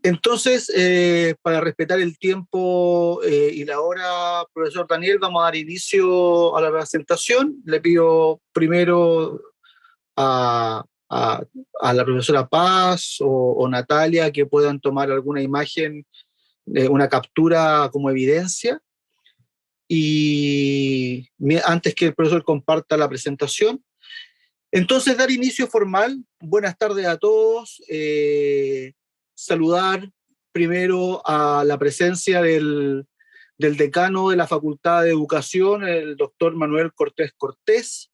Entonces, para respetar el tiempo y la hora, profesor Daniel, vamos a dar inicio a la presentación. Le pido primero a, a- a la profesora Paz o Natalia que puedan tomar alguna imagen, una captura como evidencia. Y antes que el profesor comparta la presentación. Entonces, dar inicio formal. Buenas tardes a todos. Saludar primero a la presencia del decano de la Facultad de Educación, el doctor Manuel Cortés Cortés,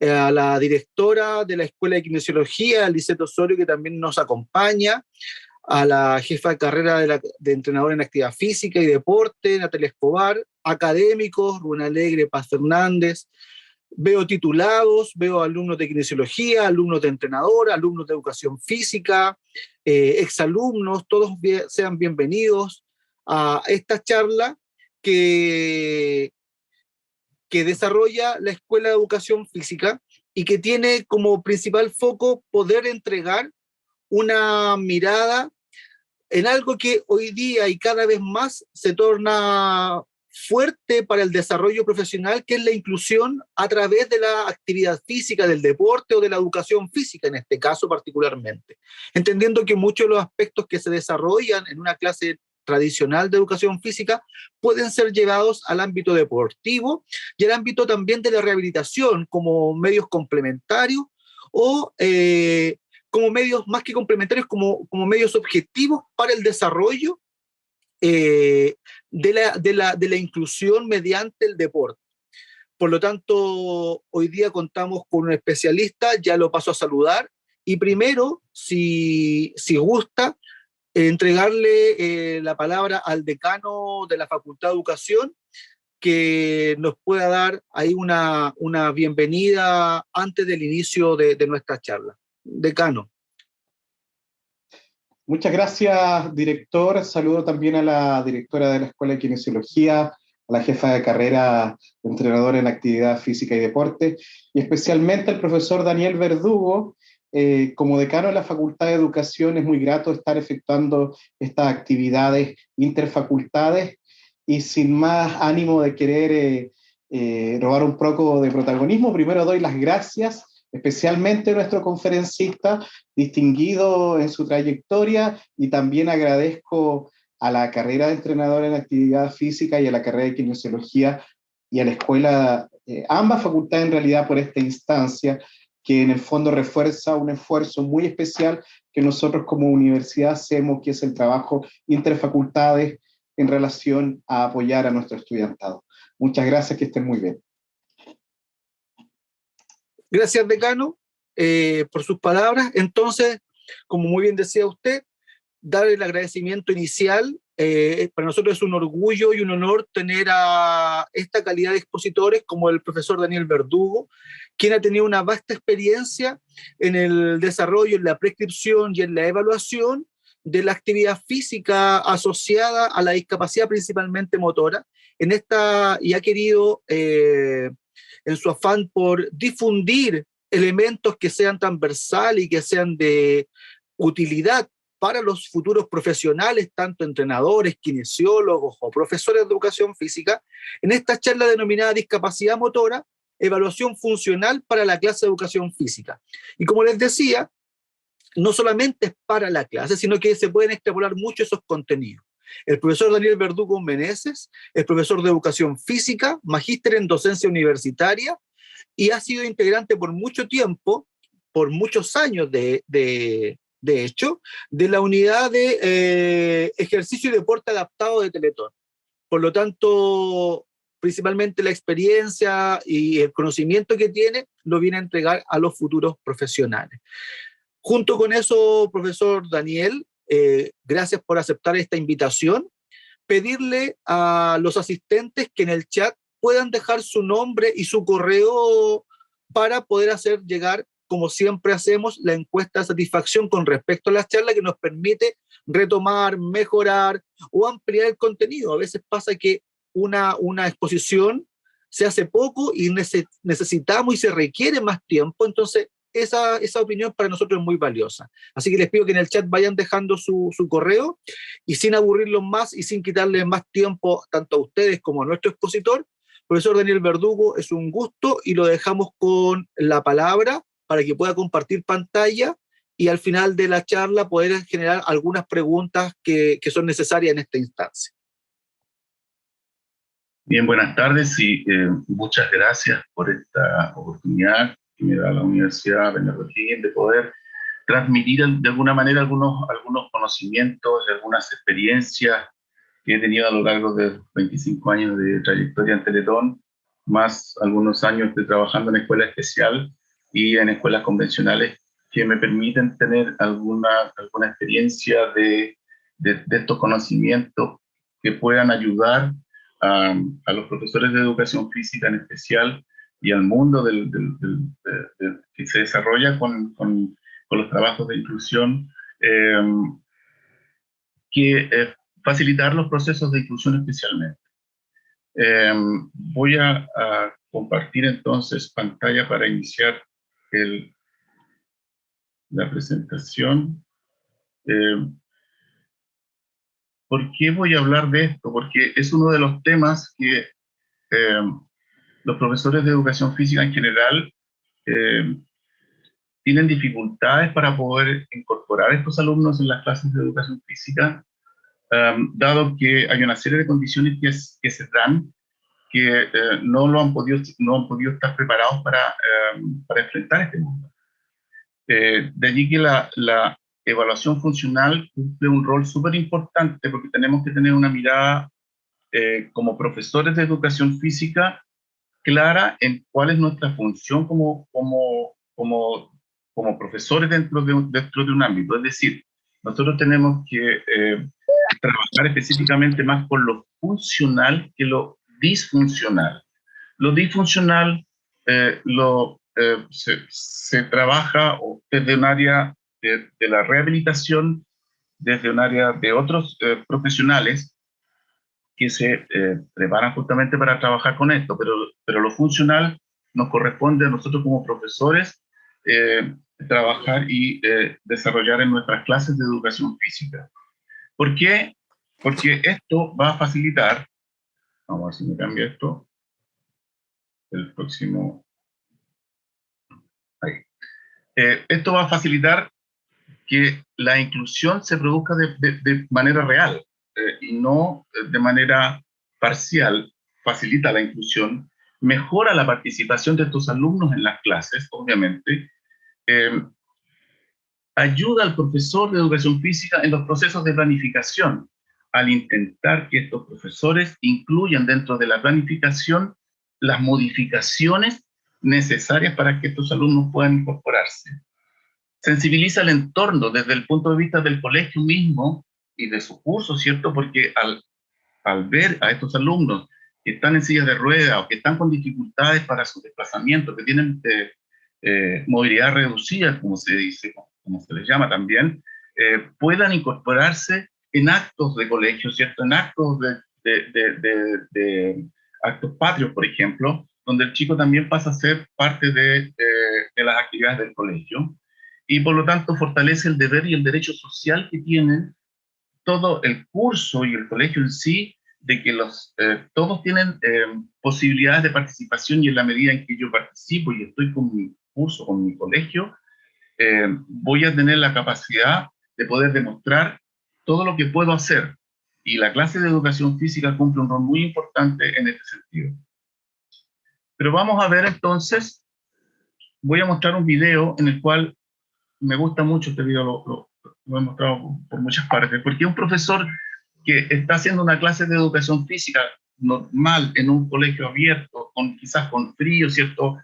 a la directora de la Escuela de Kinesiología, Lisette Osorio, que también nos acompaña, a la jefa de carrera de entrenador en actividad física y deporte, Natalia Escobar, académicos, Rubén Alegre, Paz Fernández. Veo titulados, veo alumnos de kinesiología, alumnos de entrenador, alumnos de educación física, exalumnos, todos sean bienvenidos a esta charla que, que desarrolla la Escuela de Educación Física y que tiene como principal foco poder entregar una mirada en algo que hoy día y cada vez más se torna fuerte para el desarrollo profesional, que es la inclusión a través de la actividad física, del deporte o de la educación física, en este caso particularmente. Entendiendo que muchos de los aspectos que se desarrollan en una clase tradicional de educación física pueden ser llevados al ámbito deportivo y al ámbito también de la rehabilitación como medios complementarios o como medios más que complementarios, como medios objetivos para el desarrollo de la inclusión mediante el deporte. Por lo tanto, hoy día contamos con un especialista, ya lo paso a saludar, y primero, si gusta, entregarle la palabra al decano de la Facultad de Educación, que nos pueda dar ahí una bienvenida antes del inicio de nuestra charla. Decano. Muchas gracias, director. Saludo también a la directora de la Escuela de Kinesiología, a la jefa de carrera de entrenador en actividad física y deporte, y especialmente al profesor Daniel Verdugo. Como decano de la Facultad de Educación es muy grato estar efectuando estas actividades interfacultades y sin más ánimo de querer robar un poco de protagonismo, primero doy las gracias especialmente a nuestro conferencista, distinguido en su trayectoria, y también agradezco a la carrera de entrenador en actividad física y a la carrera de kinesiología y a la escuela, ambas facultades en realidad, por esta instancia, que en el fondo refuerza un esfuerzo muy especial que nosotros como universidad hacemos, que es el trabajo interfacultades en relación a apoyar a nuestro estudiantado. Muchas gracias, que estén muy bien. Gracias, decano, por sus palabras. Entonces, como muy bien decía usted, dar el agradecimiento inicial. Para nosotros es un orgullo y un honor tener a esta calidad de expositores como el profesor Daniel Verdugo, quien ha tenido una vasta experiencia en el desarrollo, en la prescripción y en la evaluación de la actividad física asociada a la discapacidad principalmente motora, y ha querido, en su afán por difundir elementos que sean transversales y que sean de utilidad para los futuros profesionales, tanto entrenadores, kinesiólogos o profesores de educación física, en esta charla denominada Discapacidad Motora, Evaluación Funcional para la clase de educación física. Y como les decía, no solamente es para la clase, sino que se pueden extrapolar mucho esos contenidos. El profesor Daniel Verdugo Meneses es profesor de educación física, magíster en docencia universitaria y ha sido integrante por mucho tiempo, por muchos años de hecho, de la unidad de ejercicio y deporte adaptado de Teletón. Por lo tanto, principalmente la experiencia y el conocimiento que tiene lo viene a entregar a los futuros profesionales. Junto con eso, profesor Daniel, gracias por aceptar esta invitación. Pedirle a los asistentes que en el chat puedan dejar su nombre y su correo para poder hacer llegar, como siempre hacemos, la encuesta de satisfacción con respecto a las charlas que nos permite retomar, mejorar o ampliar el contenido. A veces pasa que una exposición se hace poco y necesitamos y se requiere más tiempo, entonces esa opinión para nosotros es muy valiosa. Así que les pido que en el chat vayan dejando su correo, y sin aburrirlos más y sin quitarles más tiempo tanto a ustedes como a nuestro expositor, profesor Daniel Verdugo, es un gusto, y lo dejamos con la palabra para que pueda compartir pantalla y al final de la charla poder generar algunas preguntas que son necesarias en esta instancia. Bien, buenas tardes y muchas gracias por esta oportunidad que me da la Universidad Bernardo O'Higgins de poder transmitir de alguna manera algunos conocimientos, algunas experiencias que he tenido a lo largo de 25 años de trayectoria en Teletón, más algunos años de trabajando en escuela especial y en escuelas convencionales, que me permiten tener alguna experiencia de estos conocimientos que puedan ayudar a los profesores de educación física en especial y al mundo que se desarrolla con los trabajos de inclusión, facilitar los procesos de inclusión especialmente. Voy a compartir entonces pantalla para iniciar la presentación. ¿Por qué voy a hablar de esto? Porque es uno de los temas que los profesores de educación física en general tienen dificultades para poder incorporar a estos alumnos en las clases de educación física, dado que hay una serie de condiciones que se dan que no han podido estar preparados para enfrentar este mundo. De allí que la evaluación funcional cumple un rol súper importante, porque tenemos que tener una mirada como profesores de educación física clara en cuál es nuestra función como profesores dentro de un ámbito. Es decir, nosotros tenemos que trabajar específicamente más con lo funcional que lo disfuncional. Lo disfuncional se trabaja desde un área de la rehabilitación, desde un área de otros profesionales que se preparan justamente para trabajar con esto, pero lo funcional nos corresponde a nosotros como profesores trabajar y desarrollar en nuestras clases de educación física. ¿Por qué? Porque esto va a facilitar, vamos a ver si me cambia esto, el próximo, ahí. Esto va a facilitar que la inclusión se produzca de manera real y no de manera parcial. Facilita la inclusión, mejora la participación de estos alumnos en las clases, obviamente, ayuda al profesor de educación física en los procesos de planificación, al intentar que estos profesores incluyan dentro de la planificación las modificaciones necesarias para que estos alumnos puedan incorporarse. Sensibiliza el entorno desde el punto de vista del colegio mismo y de su curso, ¿cierto? Porque al ver a estos alumnos que están en sillas de ruedas o que están con dificultades para su desplazamiento, que tienen movilidad reducida, como se dice, como se les llama también, puedan incorporarse en actos de colegio, ¿cierto? En actos de actos patrios, por ejemplo, donde el chico también pasa a ser parte de las actividades del colegio, y por lo tanto fortalece el deber y el derecho social que tienen todo el curso y el colegio en sí, de que todos tienen posibilidades de participación, y en la medida en que yo participo y estoy con mi curso, con mi colegio, voy a tener la capacidad de poder demostrar todo lo que puedo hacer. Y la clase de educación física cumple un rol muy importante en este sentido. Pero vamos a ver entonces, voy a mostrar un video en el cual me gusta mucho este video, lo he mostrado por muchas partes, porque un profesor que está haciendo una clase de educación física normal en un colegio abierto, quizás con frío, ¿cierto?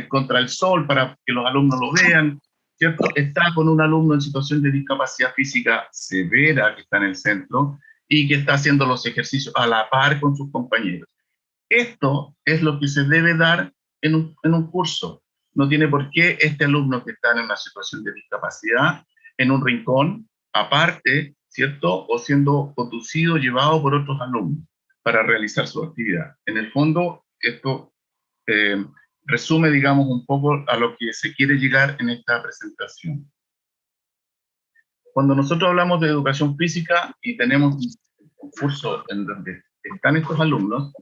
Contra el sol para que los alumnos lo vean, ¿cierto? Está con un alumno en situación de discapacidad física severa que está en el centro y que está haciendo los ejercicios a la par con sus compañeros. Esto es lo que se debe dar en un curso. No tiene por qué este alumno que está en una situación de discapacidad en un rincón, aparte, ¿cierto? O siendo conducido, llevado por otros alumnos para realizar su actividad. En el fondo, esto resume, digamos, un poco a lo que se quiere llegar en esta presentación. Cuando nosotros hablamos de educación física y tenemos un curso en donde están estos alumnos,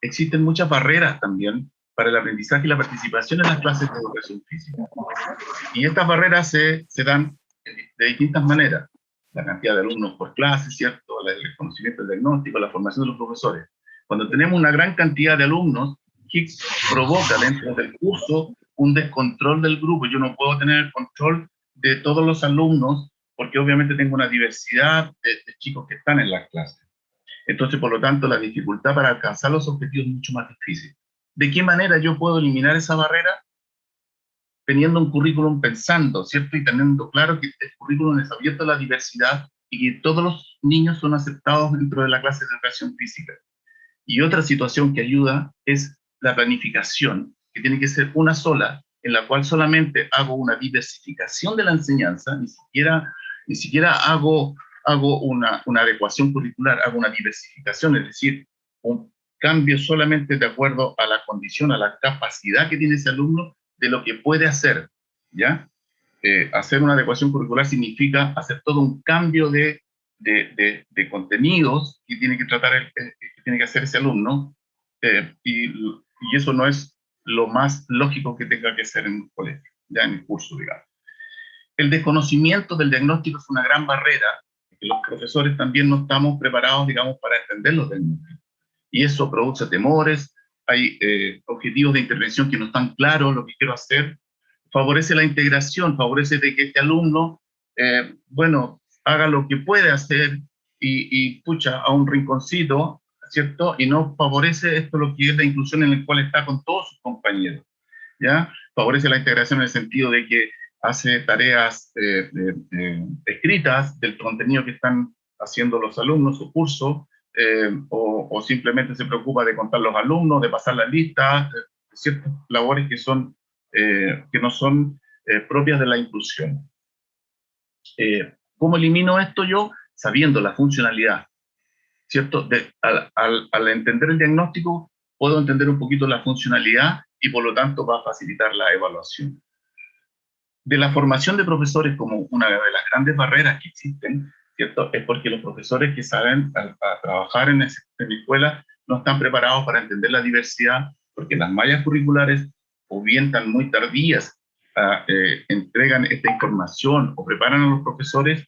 existen muchas barreras también para el aprendizaje y la participación en las clases de educación física. Y estas barreras se dan de distintas maneras. La cantidad de alumnos por clase, ¿cierto? El conocimiento del diagnóstico, la formación de los profesores. Cuando tenemos una gran cantidad de alumnos, que provoca dentro del curso un descontrol del grupo. Yo no puedo tener el control de todos los alumnos porque obviamente tengo una diversidad de chicos que están en las clases. Entonces, por lo tanto, la dificultad para alcanzar los objetivos es mucho más difícil. ¿De qué manera yo puedo eliminar esa barrera? Teniendo un currículum pensando, ¿cierto? Y teniendo claro que el currículum es abierto a la diversidad y que todos los niños son aceptados dentro de la clase de educación física. Y otra situación que ayuda es la planificación, que tiene que ser una sola, en la cual solamente hago una diversificación de la enseñanza, ni siquiera hago una adecuación curricular, hago una diversificación, es decir, un cambio solamente de acuerdo a la condición, a la capacidad que tiene ese alumno de lo que puede hacer, ¿ya? Hacer una adecuación curricular significa hacer todo un cambio de contenidos que tiene que tratar, que tiene que hacer ese alumno, y eso no es lo más lógico que tenga que hacer en un colegio, ya en el curso, digamos. El desconocimiento del diagnóstico es una gran barrera, que los profesores también no estamos preparados, digamos, para entender los diagnósticos. Y eso produce temores, hay objetivos de intervención que no están claros, lo que quiero hacer, favorece la integración, favorece de que este alumno, bueno, haga lo que puede hacer y pucha a un rinconcito, ¿cierto? Y no favorece esto lo que es la inclusión en el cual está con todos sus compañeros, ¿ya? Favorece la integración en el sentido de que hace tareas escritas del contenido que están haciendo los alumnos, su curso, o simplemente se preocupa de contar los alumnos, de pasar las listas, ciertas labores que no son propias de la inclusión. ¿Cómo elimino esto yo? Sabiendo la funcionalidad, ¿cierto? Al entender el diagnóstico, puedo entender un poquito la funcionalidad y por lo tanto va a facilitar la evaluación. De la formación de profesores como una de las grandes barreras que existen, ¿cierto? Es porque los profesores que saben a trabajar en la escuela no están preparados para entender la diversidad, porque las mallas curriculares o bien están muy tardías, entregan esta información o preparan a los profesores,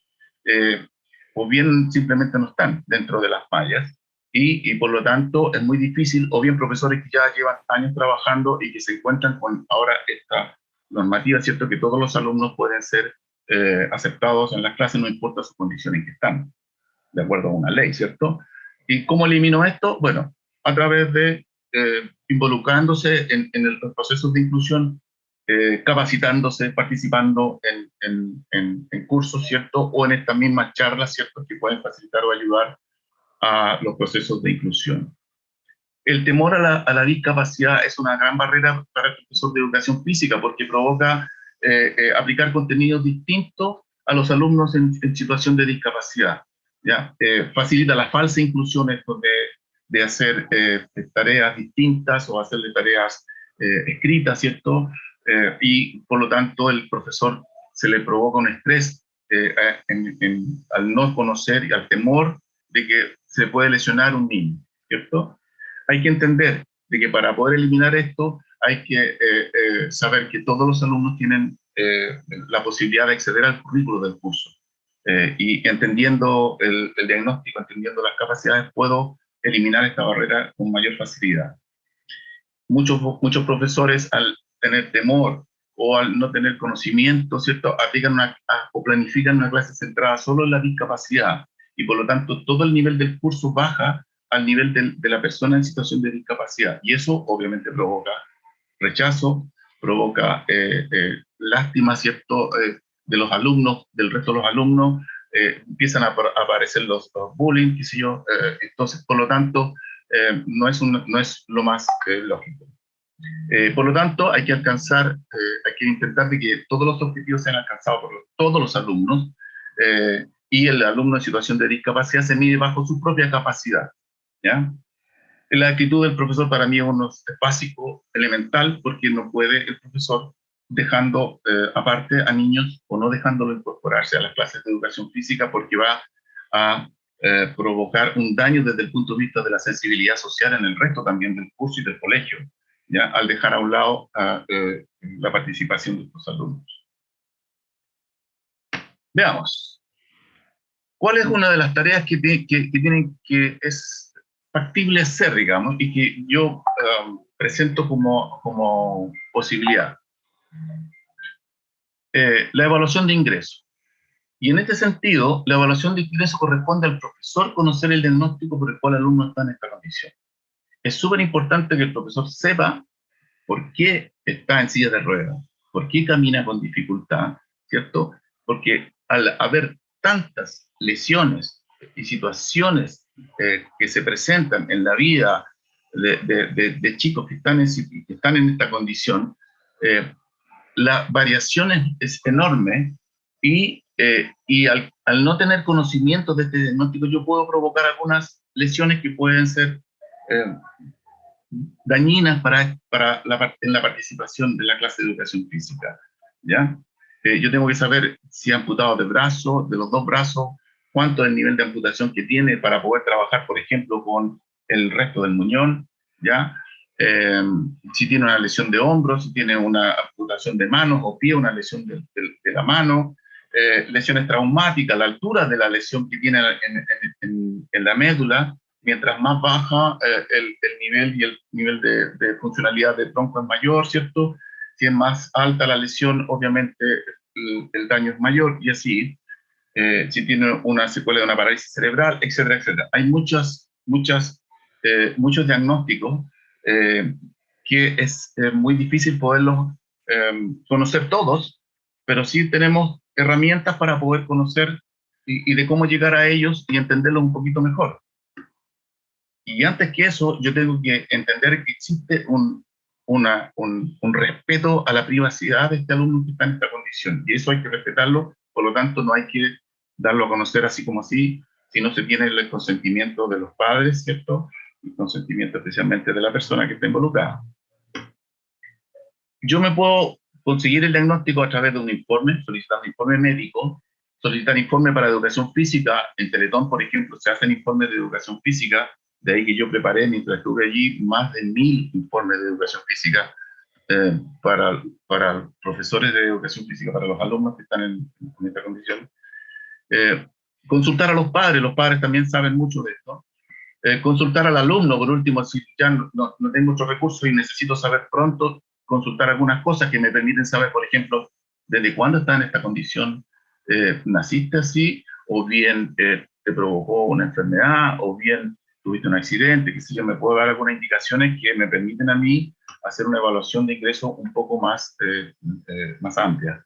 o bien simplemente no están dentro de las mallas, y por lo tanto es muy difícil, o bien profesores que ya llevan años trabajando y que se encuentran con ahora esta normativa, ¿cierto? Que todos los alumnos pueden ser aceptados en las clases, no importa su condición en que están, de acuerdo a una ley, ¿cierto? ¿Y cómo elimino esto? Bueno, a través de involucrándose en los procesos de inclusión, capacitándose, participando en cursos, ¿cierto? O en estas mismas charlas, ¿cierto? Que pueden facilitar o ayudar a los procesos de inclusión. El temor a la discapacidad es una gran barrera para el profesor de educación física porque provoca aplicar contenidos distintos a los alumnos en situación de discapacidad, ¿ya? Facilita la falsa inclusión esto de hacer tareas distintas o hacerle tareas escritas, ¿cierto? Y por lo tanto el profesor se le provoca un estrés al no conocer y al temor de que se puede lesionar un niño, ¿cierto? Hay que entender de que para poder eliminar esto hay que saber que todos los alumnos tienen la posibilidad de acceder al currículo del curso. Y entendiendo el diagnóstico, entendiendo las capacidades, puedo eliminar esta barrera con mayor facilidad. Muchos profesores, al tener temor o al no tener conocimiento, ¿cierto?, aplican o planifican una clase centrada solo en la discapacidad y por lo tanto todo el nivel del curso baja al nivel de la persona en situación de discapacidad. Y eso obviamente provoca rechazo, provoca lástima, ¿cierto?, de los alumnos, del resto de los alumnos, empiezan a aparecer los bullying, qué sé yo, entonces, por lo tanto, no es lo más lógico. Por lo tanto, hay que intentar de que todos los objetivos sean alcanzados por todos los alumnos, y el alumno en situación de discapacidad se mide bajo su propia capacidad, ¿ya? La actitud del profesor para mí es uno básico, elemental, porque no puede el profesor dejando aparte a niños o no dejándolo incorporarse a las clases de educación física porque va a provocar un daño desde el punto de vista de la sensibilidad social en el resto también del curso y del colegio, ¿ya? Al dejar a un lado la participación de los alumnos. Veamos. ¿Cuál es una de las tareas que es factible hacer, digamos, y que yo presento como posibilidad? La evaluación de ingreso. Y en este sentido, la evaluación de ingreso corresponde al profesor conocer el diagnóstico por el cual el alumno está en esta condición. Es súper importante que el profesor sepa por qué está en silla de ruedas, por qué camina con dificultad, ¿cierto? Porque al haber tantas lesiones y situaciones que se presentan en la vida de chicos que están en esta condición, la variación es enorme y al no tener conocimiento de este diagnóstico yo puedo provocar algunas lesiones que pueden ser dañinas en la participación de la clase de educación física, ¿ya? Yo tengo que saber si ha amputado de brazo, de los dos brazos, cuánto es el nivel de amputación que tiene para poder trabajar, por ejemplo, con el resto del muñón, ¿ya? Si tiene una lesión de hombro, si tiene una amputación de manos o pie, una lesión de la mano, lesiones traumáticas, la altura de la lesión que tiene en la médula. Mientras más baja el nivel y el nivel de funcionalidad del tronco es mayor, ¿cierto? Si es más alta la lesión, obviamente el daño es mayor, y así, si tiene una secuela de una parálisis cerebral, etcétera, etcétera. Hay muchos diagnósticos que es muy difícil poderlos conocer todos, pero sí tenemos herramientas para poder conocer y de cómo llegar a ellos y entenderlos un poquito mejor. Y antes que eso, yo tengo que entender que existe un respeto a la privacidad de este alumno que está en esta condición. Y eso hay que respetarlo, por lo tanto no hay que darlo a conocer así como así, si no se tiene el consentimiento de los padres, ¿cierto? El consentimiento especialmente de la persona que está involucrada. Yo me puedo conseguir el diagnóstico a través de un informe, solicitar un informe médico, solicitar informe para educación física. En Teletón, por ejemplo, se hacen informes de educación física. De ahí que yo preparé, mientras estuve allí, más de 1000 informes de educación física para profesores de educación física, para los alumnos que están en esta condición. Consultar a los padres también saben mucho de esto. Consultar al alumno, por último, si ya no tengo otros recursos y necesito saber pronto, consultar algunas cosas que me permiten saber, por ejemplo, desde cuándo está en esta condición, naciste así, o bien te provocó una enfermedad, o bien tuviste un accidente, que si yo me puedo dar algunas indicaciones que me permiten a mí hacer una evaluación de ingreso un poco más amplia.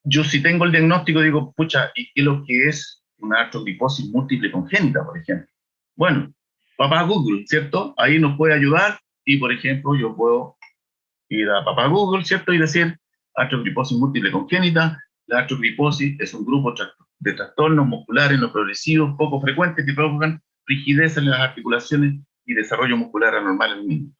Yo si tengo el diagnóstico digo, pucha, ¿y qué es lo que es una artrogriposis múltiple congénita, por ejemplo? Bueno, papá Google, ¿cierto? Ahí nos puede ayudar y, por ejemplo, yo puedo ir a papá Google, ¿cierto? Y decir, artrogriposis múltiple congénita. La artrogriposis es un grupo de trastornos musculares no progresivos poco frecuentes que provocan rigidez en las articulaciones y desarrollo muscular anormal en el niño.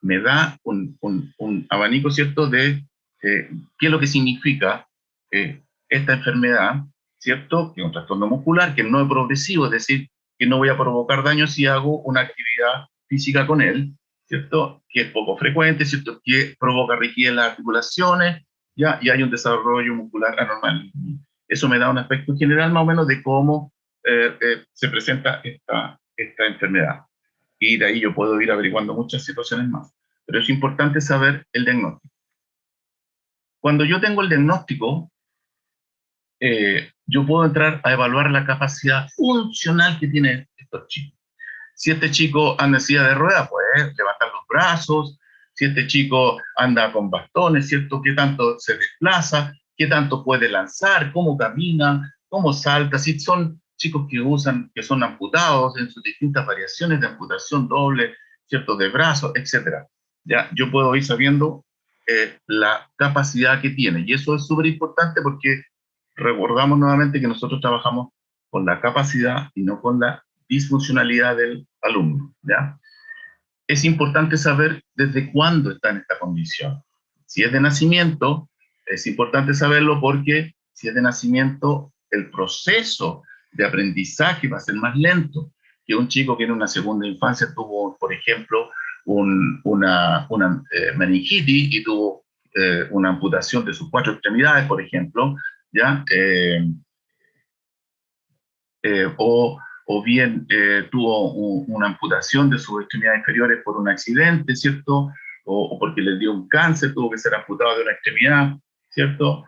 Me da un abanico, ¿cierto?, de qué es lo que significa esta enfermedad, ¿cierto?, que es un trastorno muscular, que no es progresivo, es decir, que no voy a provocar daño si hago una actividad física con él, ¿cierto?, que es poco frecuente, ¿cierto?, que provoca rigidez en las articulaciones, ¿ya? Y hay un desarrollo muscular anormal. Eso me da un aspecto general más o menos de cómo se presenta esta enfermedad. Y de ahí yo puedo ir averiguando muchas situaciones más. Pero es importante saber el diagnóstico. Cuando yo tengo el diagnóstico, yo puedo entrar a evaluar la capacidad funcional que tienen estos chicos. Si este chico anda en silla de ruedas, pues levantar los brazos. Si este chico anda con bastones, ¿cierto? ¿Qué tanto se desplaza? ¿Qué tanto puede lanzar? ¿Cómo camina? ¿Cómo salta? Si son chicos que son amputados en sus distintas variaciones de amputación doble, ¿cierto? De brazos, etc. Ya, yo puedo ir sabiendo la capacidad que tiene. Y eso es súper importante porque recordamos nuevamente que nosotros trabajamos con la capacidad y no con la disfuncionalidad del alumno, ¿ya? Es importante saber desde cuándo está en esta condición. Si es de nacimiento, es importante saberlo porque si es de nacimiento, el proceso de aprendizaje va a ser más lento que un chico que en una segunda infancia tuvo, por ejemplo, una meningitis y tuvo una amputación de sus 4 extremidades, por ejemplo, ¿ya? O bien tuvo una amputación de sus extremidades inferiores por un accidente, ¿cierto? O porque le dio un cáncer, tuvo que ser amputado de una extremidad, ¿cierto?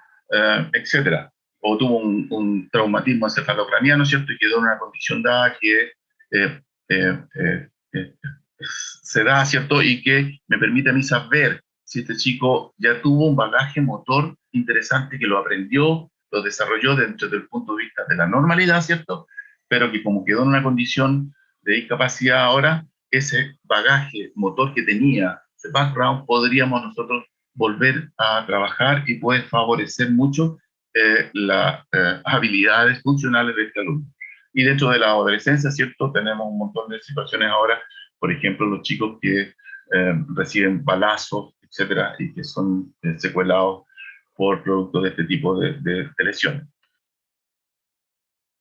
Etcétera. O tuvo un traumatismo encefalocraniano, ¿cierto? Y quedó en una condición dada que eh, eh, eh, eh, se da, ¿cierto? Y que me permite a mí saber si este chico ya tuvo un bagaje motor interesante, que lo aprendió, lo desarrolló dentro del punto de vista de la normalidad, ¿cierto? Pero que como quedó en una condición de discapacidad ahora, ese bagaje motor que tenía, ese background, podríamos nosotros volver a trabajar y puede favorecer mucho las habilidades funcionales de este alumno. Y dentro de la adolescencia, ¿cierto? Tenemos un montón de situaciones ahora, por ejemplo, los chicos que reciben balazos, etcétera, y que son secuelados por producto de este tipo de lesiones.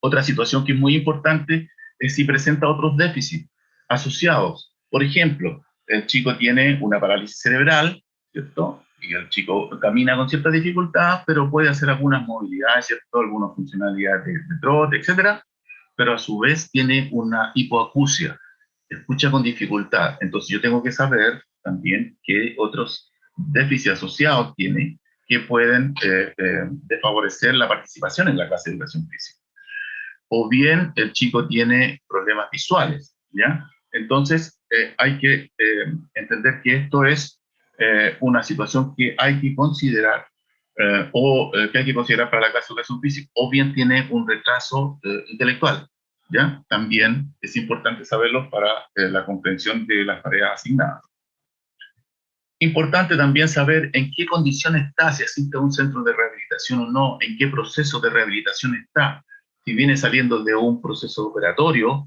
Otra situación que es muy importante es si presenta otros déficits asociados. Por ejemplo, el chico tiene una parálisis cerebral, ¿cierto? Y el chico camina con cierta dificultad, pero puede hacer algunas movilidades, ¿cierto? Algunas funcionalidades de trote, etcétera, pero a su vez tiene una hipoacusia, escucha con dificultad. Entonces yo tengo que saber también qué otros déficits asociados tiene que pueden desfavorecer la participación en la clase de educación física. O bien el chico tiene problemas visuales, ¿ya? Entonces hay que entender que esto es una situación que hay que considerar que hay que considerar para la clase de educación física, o bien tiene un retraso intelectual, ¿ya? También es importante saberlo para la comprensión de las tareas asignadas. Importante también saber en qué condición está, si existe un centro de rehabilitación o no, en qué proceso de rehabilitación está, si viene saliendo de un proceso operatorio,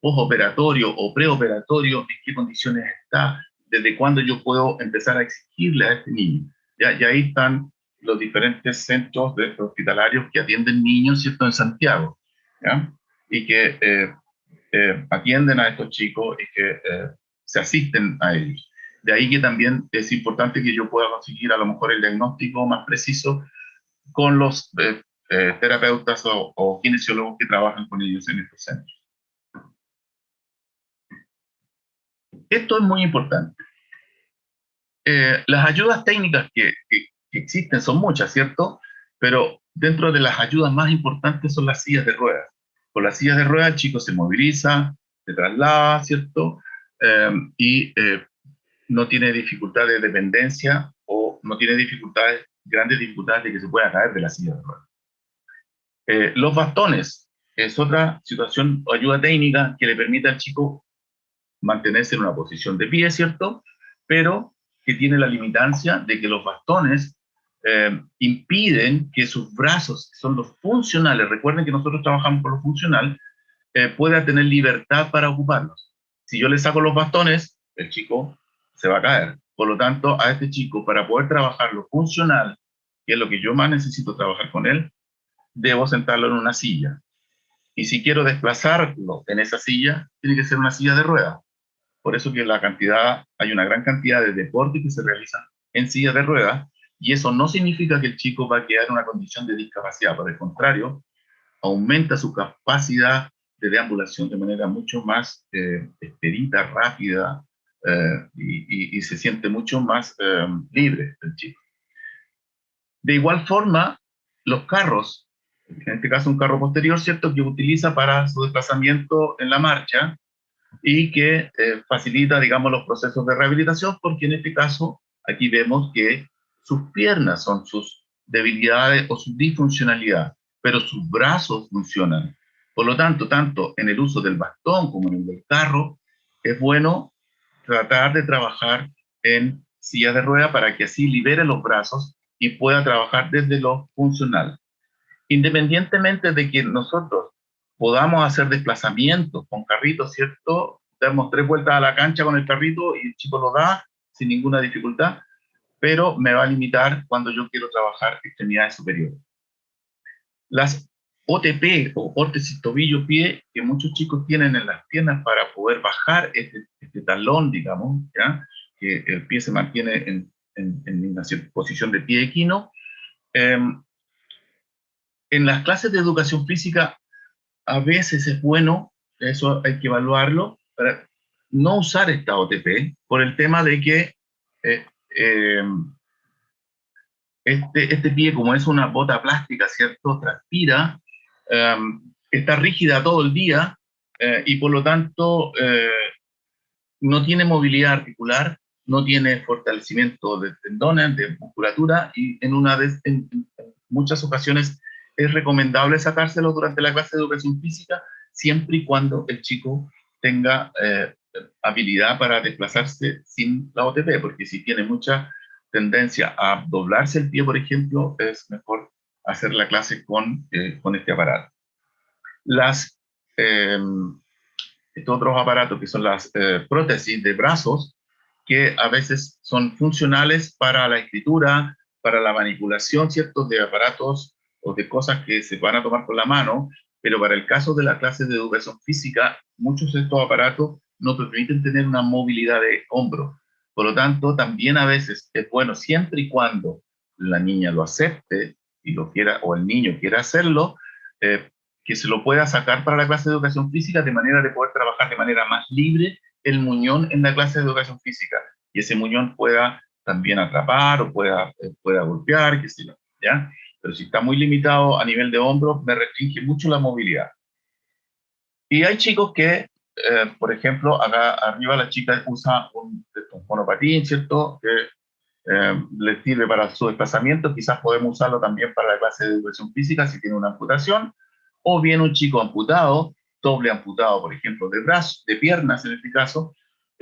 postoperatorio o preoperatorio, en qué condiciones está, desde cuándo yo puedo empezar a exigirle a este niño. Ya, y ahí están los diferentes centros hospitalarios que atienden niños, ¿cierto?, en Santiago, ¿ya? Y que atienden a estos chicos y que se asisten a ellos. De ahí que también es importante que yo pueda conseguir a lo mejor el diagnóstico más preciso con los terapeutas o kinesiólogos que trabajan con ellos en estos centros. Esto es muy importante. Las ayudas técnicas que existen son muchas, ¿cierto? Pero dentro de las ayudas más importantes son las sillas de ruedas. Con las sillas de ruedas el chico se moviliza, se traslada, ¿cierto? Y no tiene dificultades de dependencia o no tiene dificultades, grandes dificultades de que se pueda caer de la silla de ruedas. Los bastones es otra situación o ayuda técnica que le permite al chico mantenerse en una posición de pie, ¿cierto? Pero que tiene la limitancia de que los bastones impiden que sus brazos, que son los funcionales, recuerden que nosotros trabajamos por lo funcional, pueda tener libertad para ocuparlos. Si yo le saco los bastones, el chico se va a caer. Por lo tanto, a este chico, para poder trabajar lo funcional, que es lo que yo más necesito trabajar con él, debo sentarlo en una silla. Y si quiero desplazarlo en esa silla, tiene que ser una silla de ruedas. Por eso que hay una gran cantidad de deportes que se realizan en silla de ruedas, y eso no significa que el chico va a quedar en una condición de discapacidad. Por el contrario, aumenta su capacidad de deambulación de manera mucho más expedita, rápida, y se siente mucho más libre el chico. De igual forma, los carros, en este caso un carro posterior, ¿cierto?, que utiliza para su desplazamiento en la marcha y que facilita, digamos, los procesos de rehabilitación, porque en este caso aquí vemos que sus piernas son sus debilidades o su disfuncionalidad, pero sus brazos funcionan. Por lo tanto, tanto en el uso del bastón como en el del carro, es bueno tratar de trabajar en silla de rueda para que así libere los brazos y pueda trabajar desde lo funcional. Independientemente de que nosotros podamos hacer desplazamientos con carritos, ¿cierto?, damos 3 vueltas a la cancha con el carrito y el chico lo da sin ninguna dificultad, pero me va a limitar cuando yo quiero trabajar extremidades superiores. Las OTP o órtesis tobillo-pie que muchos chicos tienen en las piernas para poder bajar este talón, digamos, ¿ya? Que el pie se mantiene en una posición de pie equino. En las clases de educación física a veces es bueno, eso hay que evaluarlo, para no usar esta OTP por el tema de que eh, eh, este pie, como es una bota plástica, ¿cierto? Transpira, está rígida todo el día y por lo tanto no tiene movilidad articular, no tiene fortalecimiento de tendones, de musculatura y en muchas ocasiones es recomendable sacárselo durante la clase de educación física siempre y cuando el chico tenga habilidad para desplazarse sin la OTP, porque si tiene mucha tendencia a doblarse el pie, por ejemplo, es mejor hacer la clase con este aparato. Estos otros aparatos que son las prótesis de brazos, que a veces son funcionales para la escritura, para la manipulación, ¿cierto?, de aparatos o de cosas que se van a tomar con la mano, pero para el caso de la clase de educación física, muchos de estos aparatos no permiten tener una movilidad de hombro. Por lo tanto, también a veces es bueno, siempre y cuando la niña lo acepte y lo quiera, o el niño quiera hacerlo, que se lo pueda sacar para la clase de educación física de manera de poder trabajar de manera más libre el muñón en la clase de educación física. Y ese muñón pueda también atrapar o pueda golpear, qué sé yo, ¿ya? Pero si está muy limitado a nivel de hombro, me restringe mucho la movilidad. Y hay chicos que, por ejemplo, acá arriba la chica usa un monopatín, ¿cierto? Que le sirve para su desplazamiento, quizás podemos usarlo también para la clase de educación física si tiene una amputación, o bien un chico amputado, doble amputado, por ejemplo, de brazos, de piernas en este caso,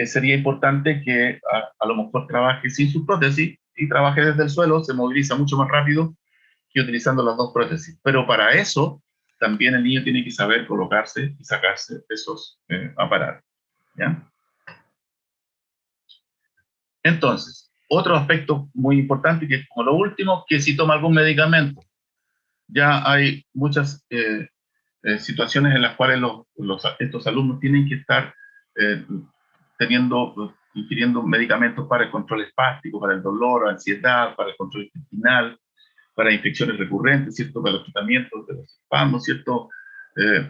sería importante que a lo mejor trabaje sin su prótesis y trabaje desde el suelo, se moviliza mucho más rápido que utilizando las dos prótesis. Pero para eso también el niño tiene que saber colocarse y sacarse esos aparatos, ¿ya? Entonces, otro aspecto muy importante, que es como lo último, que si toma algún medicamento. Ya hay muchas situaciones en las cuales estos alumnos tienen que estar eh, ingiriendo medicamentos para el control espástico, para el dolor, ansiedad, para el control intestinal, para infecciones recurrentes, ¿cierto? Para los tratamientos de los espasmos, ¿cierto?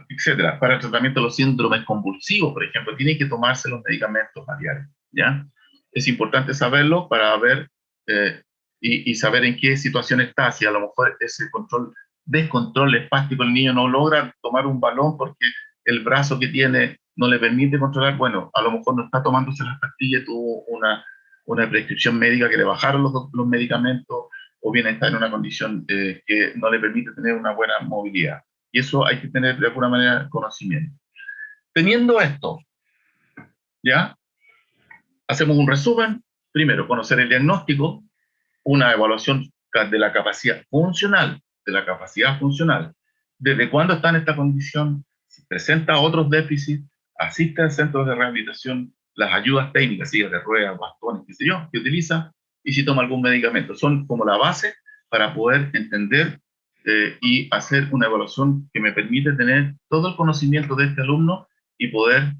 Etcétera. Para el tratamiento de los síndromes convulsivos, por ejemplo, tienen que tomarse los medicamentos a diario, ¿ya? Es importante saberlo para ver y saber en qué situación está, si a lo mejor ese descontrol espástico, el niño no logra tomar un balón porque el brazo que tiene no le permite controlar, bueno, a lo mejor no está tomándose las pastillas, tuvo una prescripción médica que le bajaron los medicamentos, o bien está en una condición que no le permite tener una buena movilidad. Y eso hay que tener de alguna manera conocimiento. Teniendo esto, ¿ya? Hacemos un resumen. Primero, conocer el diagnóstico, una evaluación de la capacidad funcional, desde cuándo está en esta condición, si presenta otros déficits, asiste a centros de rehabilitación, las ayudas técnicas, sillas de ruedas, bastones, qué sé yo, que utiliza, y si toma algún medicamento. Son como la base para poder entender y hacer una evaluación que me permite tener todo el conocimiento de este alumno y poder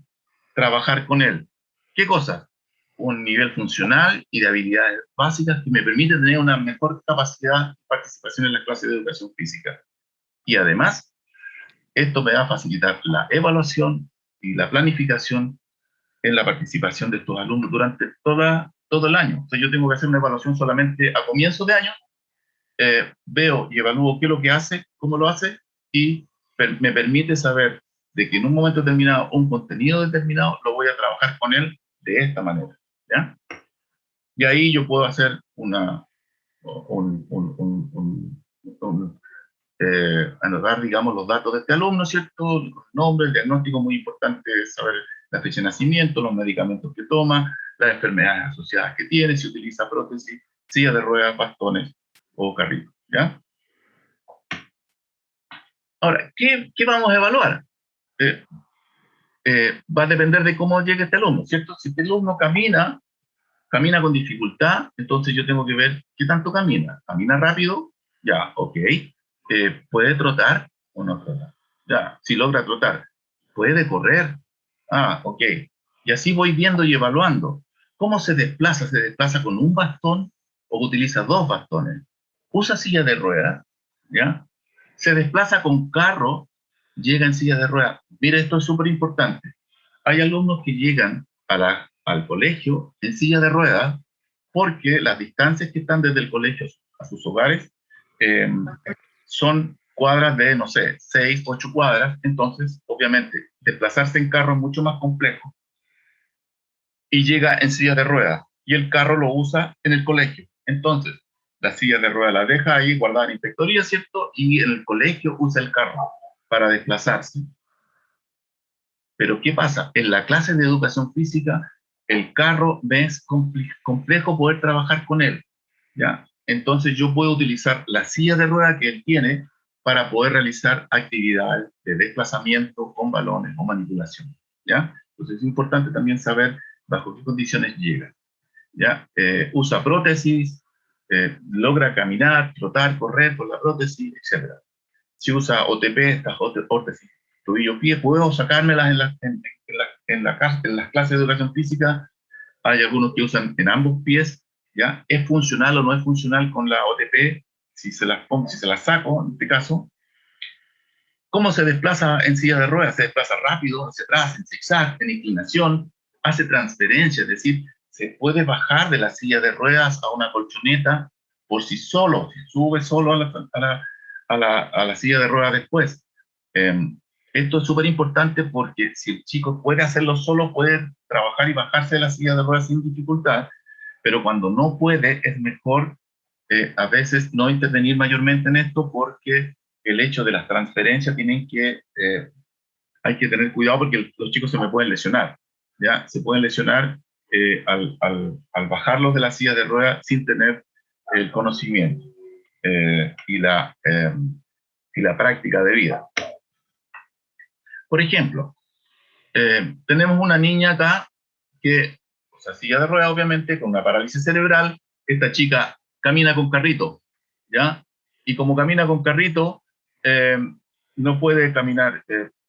trabajar con él. ¿Qué cosa? Un nivel funcional y de habilidades básicas que me permite tener una mejor capacidad de participación en las clases de educación física. Y además, esto me va a facilitar la evaluación y la planificación en la participación de estos alumnos durante todo el año. Entonces yo tengo que hacer una evaluación solamente a comienzo de año, veo y evalúo qué es lo que hace, cómo lo hace, y me permite saber de que en un momento determinado, un contenido determinado, lo voy a trabajar con él de esta manera, ¿ya? Y ahí yo puedo hacer anotar, digamos, los datos de este alumno, ¿cierto? El nombre, el diagnóstico, muy importante es saber la fecha de nacimiento, los medicamentos que toma, las enfermedades asociadas que tiene, si utiliza prótesis, silla de ruedas, bastones o carritos, ¿ya? Ahora, ¿qué vamos a evaluar? va a depender de cómo llegue este alumno, ¿cierto? Si este alumno camina con dificultad, entonces yo tengo que ver qué tanto camina. ¿Camina rápido? Ya, ok. ¿Puede trotar o no trota? Ya, si logra trotar. ¿Puede correr? Ah, ok. Y así voy viendo y evaluando. ¿Cómo se desplaza? ¿Se desplaza con un bastón o utiliza dos bastones? ¿Usa silla de ruedas? ¿Ya? ¿Se desplaza con carro? ¿Llega en silla de ruedas? Mira, esto es súper importante. Hay alumnos que llegan al colegio en silla de ruedas porque las distancias que están desde el colegio a sus hogares eh, son cuadras de, no sé, 6, 8 cuadras. Entonces, obviamente, desplazarse en carro es mucho más complejo y llega en silla de ruedas y el carro lo usa en el colegio. Entonces, la silla de ruedas la deja ahí guardada en inspectoría, ¿cierto? Y en el colegio usa el carro para desplazarse. Pero ¿qué pasa? En la clase de educación física, el carro me es complejo poder trabajar con él, ¿ya? Entonces yo puedo utilizar la silla de rueda que él tiene para poder realizar actividades de desplazamiento con balones o manipulación, ¿ya? Entonces es importante también saber bajo qué condiciones llega, ¿ya? Usa prótesis, logra caminar, trotar, correr con la prótesis, etc. Si usa OTP, estas órtesis tobillo-pie, puedo sacármelas en las clases de educación física. Hay algunos que usan en ambos pies, ¿ya? ¿Es funcional o no es funcional con la OTP? Si se las pongo, si se las saco, en este caso. ¿Cómo se desplaza en silla de ruedas? Se desplaza rápido, hacia atrás, en zigzag, en inclinación, hace transferencia, es decir, se puede bajar de la silla de ruedas a una colchoneta por sí solo, se sube solo a la silla de ruedas después. Eh, Esto es súper importante porque si el chico puede hacerlo solo, puede trabajar y bajarse de la silla de ruedas sin dificultad, pero cuando no puede, es mejor a veces no intervenir mayormente en esto porque el hecho de las transferencias hay que tener cuidado porque los chicos se me pueden lesionar, ¿ya? Se pueden lesionar al bajarlos de la silla de ruedas sin tener el conocimiento y la práctica de vida. Por ejemplo, tenemos una niña acá que, o sea, silla de ruedas obviamente, con una parálisis cerebral. Esta chica camina con carrito, ¿ya? Y como camina con carrito, no puede caminar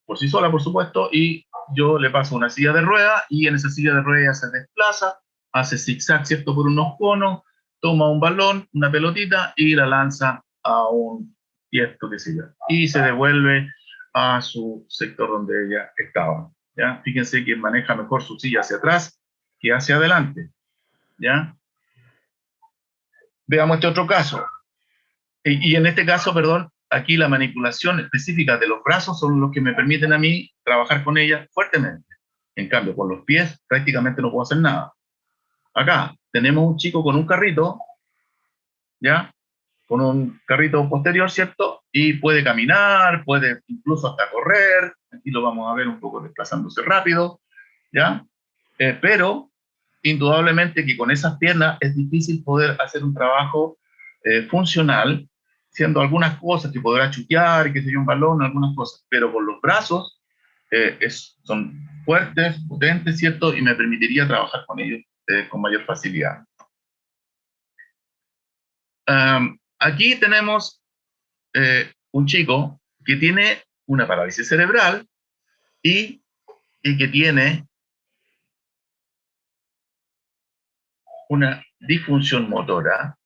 por sí sola, por supuesto, y yo le paso una silla de ruedas y en esa silla de ruedas se desplaza, hace zigzag, ¿cierto?, por unos conos, toma un balón, una pelotita y la lanza a un tiesto, qué sé yo, y se devuelve a su sector donde ella estaba, ¿ya? Fíjense que maneja mejor su silla hacia atrás que hacia adelante, ¿ya? Veamos este otro caso. Y en este caso, perdón, aquí la manipulación específica de los brazos son los que me permiten a mí trabajar con ella fuertemente. En cambio, con los pies prácticamente no puedo hacer nada. Acá tenemos un chico con un carrito, ¿ya? Con un carrito posterior, ¿cierto? Y puede caminar, puede incluso hasta correr. Aquí lo vamos a ver un poco desplazándose rápido, ¿ya? Pero indudablemente que con esas piernas es difícil poder hacer un trabajo funcional, siendo algunas cosas que podrá chutear, que sé yo, un balón, algunas cosas, pero con los brazos son fuertes, potentes, ¿cierto? Y me permitiría trabajar con ellos con mayor facilidad. Aquí tenemos un chico que tiene una parálisis cerebral y que tiene una disfunción motora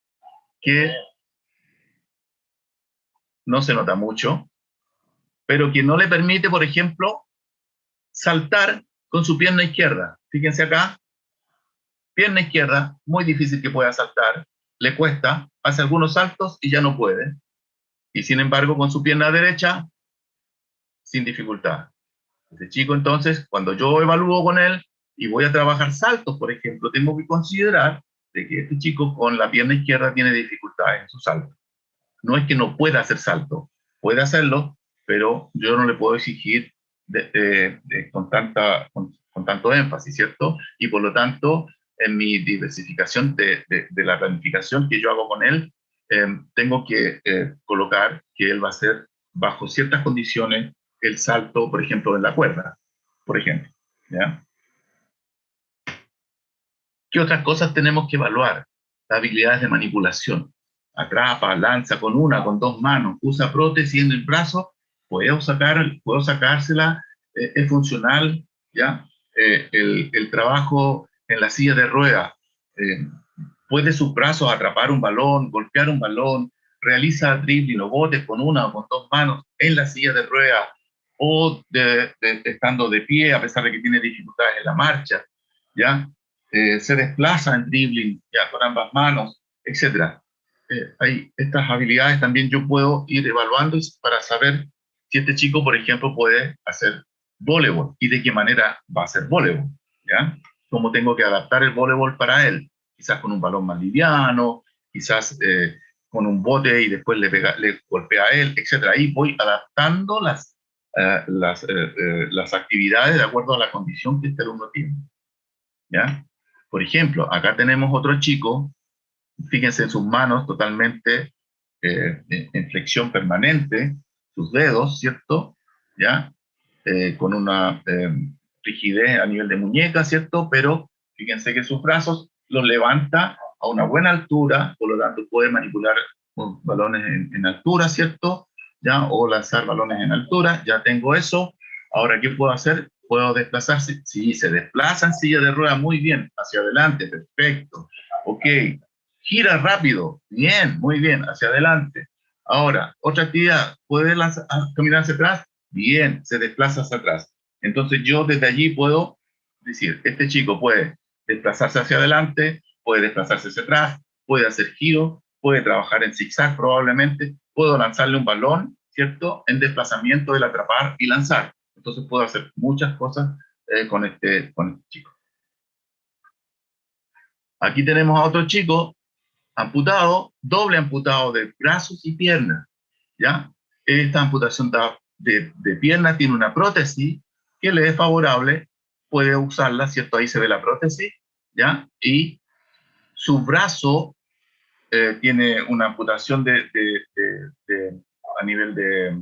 que no se nota mucho, pero que no le permite, por ejemplo, saltar con su pierna izquierda. Fíjense acá, pierna izquierda, muy difícil que pueda saltar, le cuesta, hace algunos saltos y ya no puede. Y sin embargo, con su pierna derecha, sin dificultad. Este chico, entonces, cuando yo evalúo con él y voy a trabajar saltos, por ejemplo, tengo que considerar de que este chico con la pierna izquierda tiene dificultades en su salto. No es que no pueda hacer salto, puede hacerlo, pero yo no le puedo exigir con tanto énfasis, ¿cierto? Y por lo tanto, en mi diversificación de la planificación que yo hago con él, tengo que colocar que él va a hacer bajo ciertas condiciones el salto, por ejemplo, en la cuerda, por ejemplo. ¿Ya? ¿Qué otras cosas tenemos que evaluar? Las habilidades de manipulación. Atrapa, lanza con una, con dos manos, usa prótesis en el brazo, puedo sacársela, es funcional, ¿ya? El trabajo en la silla de ruedas, puede sus brazos atrapar un balón, golpear un balón, realiza dribbling o botes con una o con dos manos en la silla de ruedas o estando de pie a pesar de que tiene dificultades en la marcha, ¿ya? Se desplaza en dribbling ya con ambas manos, etc. Hay estas habilidades también yo puedo ir evaluando para saber si este chico, por ejemplo, puede hacer voleibol y de qué manera va a hacer voleibol, ¿ya? Cómo tengo que adaptar el voleibol para él, quizás con un balón más liviano, quizás con un bote y después le golpea a él, etc. Ahí voy adaptando las actividades de acuerdo a la condición que este alumno tiene, ¿ya? Por ejemplo, acá tenemos otro chico, fíjense en sus manos totalmente en flexión permanente, sus dedos, ¿cierto? ¿Ya? Con una rigidez a nivel de muñeca, ¿cierto? Pero fíjense que sus brazos los levanta a una buena altura, por lo tanto puede manipular balones en altura, ¿cierto? ¿Ya? O lanzar balones en altura, ya tengo eso. Ahora, ¿qué puedo hacer? Puedo desplazarse. Sí, se desplaza en silla de ruedas muy bien, hacia adelante, perfecto. Ok, gira rápido, bien, muy bien, hacia adelante. Ahora, otra actividad, ¿puede caminar hacia atrás? Bien, se desplaza hacia atrás. Entonces yo desde allí puedo decir, este chico puede desplazarse hacia adelante, puede desplazarse hacia atrás, puede hacer giro, puede trabajar en zigzag probablemente, puedo lanzarle un balón, ¿cierto? En desplazamiento, el atrapar y lanzar. Entonces puedo hacer muchas cosas con este chico. Aquí tenemos a otro chico amputado, doble amputado de brazos y piernas, ¿ya? Esta amputación de pierna tiene una prótesis que le es favorable, puede usarla, ¿cierto? Ahí se ve la prótesis, ¿ya? Y su brazo tiene una amputación a nivel de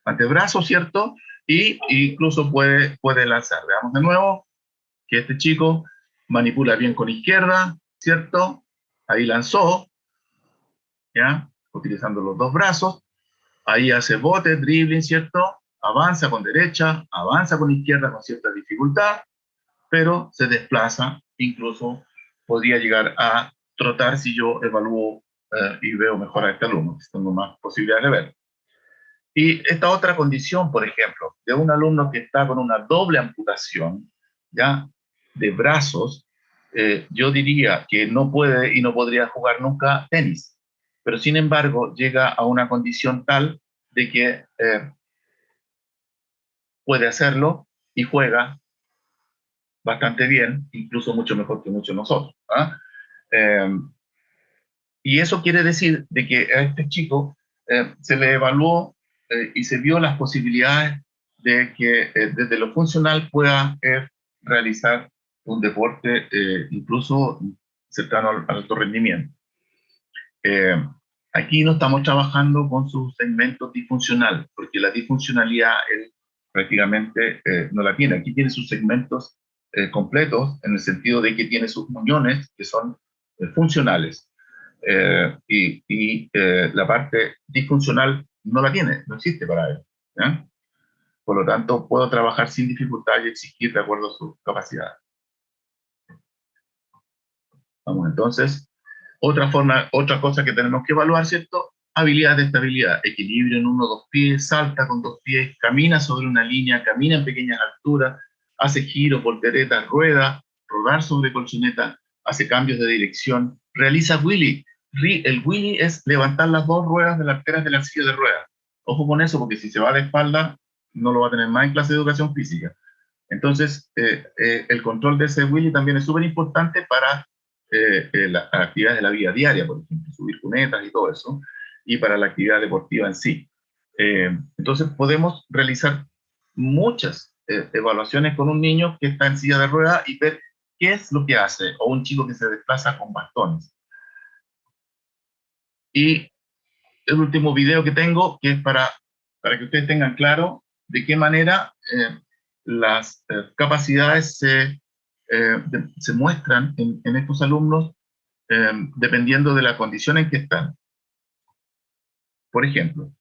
antebrazo, ¿cierto? Y incluso puede lanzar. Veamos de nuevo que este chico manipula bien con izquierda, ¿cierto? Ahí lanzó, ¿ya? Utilizando los dos brazos. Ahí hace bote, dribbling, ¿cierto? Avanza con derecha, avanza con izquierda con cierta dificultad, pero se desplaza, incluso podría llegar a trotar si yo evalúo y veo mejor a este alumno, que tengo más posibilidades de ver. Y esta otra condición, por ejemplo, de un alumno que está con una doble amputación, ¿ya? De brazos, yo diría que no puede y no podría jugar nunca tenis, pero sin embargo llega a una condición tal de que puede hacerlo y juega bastante bien, incluso mucho mejor que muchos de nosotros. ¿Ah? Y eso quiere decir de que a este chico se le evaluó y se vio las posibilidades de que desde lo funcional pueda realizar un deporte incluso cercano al alto rendimiento. Aquí no estamos trabajando con su segmento disfuncional, porque la disfuncionalidad él prácticamente no la tiene. Aquí tiene sus segmentos completos, en el sentido de que tiene sus muñones que son funcionales. La parte disfuncional no la tiene, no existe para él. ¿Ya? Por lo tanto, puedo trabajar sin dificultad y exigir de acuerdo a sus capacidades. Vamos entonces. Otra cosa que tenemos que evaluar, ¿cierto? Habilidad de estabilidad, equilibrio en uno o dos pies, salta con dos pies, camina sobre una línea, camina en pequeñas alturas, hace giros, volteretas, rueda, rodar sobre colchoneta, hace cambios de dirección, realiza wheelie. El wheelie es levantar las dos ruedas delanteras de la silla de ruedas. Ojo con eso, porque si se va de espalda, no lo va a tener más en clase de educación física. Entonces, el control de ese wheelie también es súper importante para las actividades de la vida diaria, por ejemplo, subir cunetas y todo eso, y para la actividad deportiva en sí. Entonces podemos realizar muchas evaluaciones con un niño que está en silla de ruedas y ver qué es lo que hace, o un chico que se desplaza con bastones. Y el último video que tengo, que es para que ustedes tengan claro de qué manera las capacidades se muestran en estos alumnos dependiendo de la condición en que están. Por ejemplo,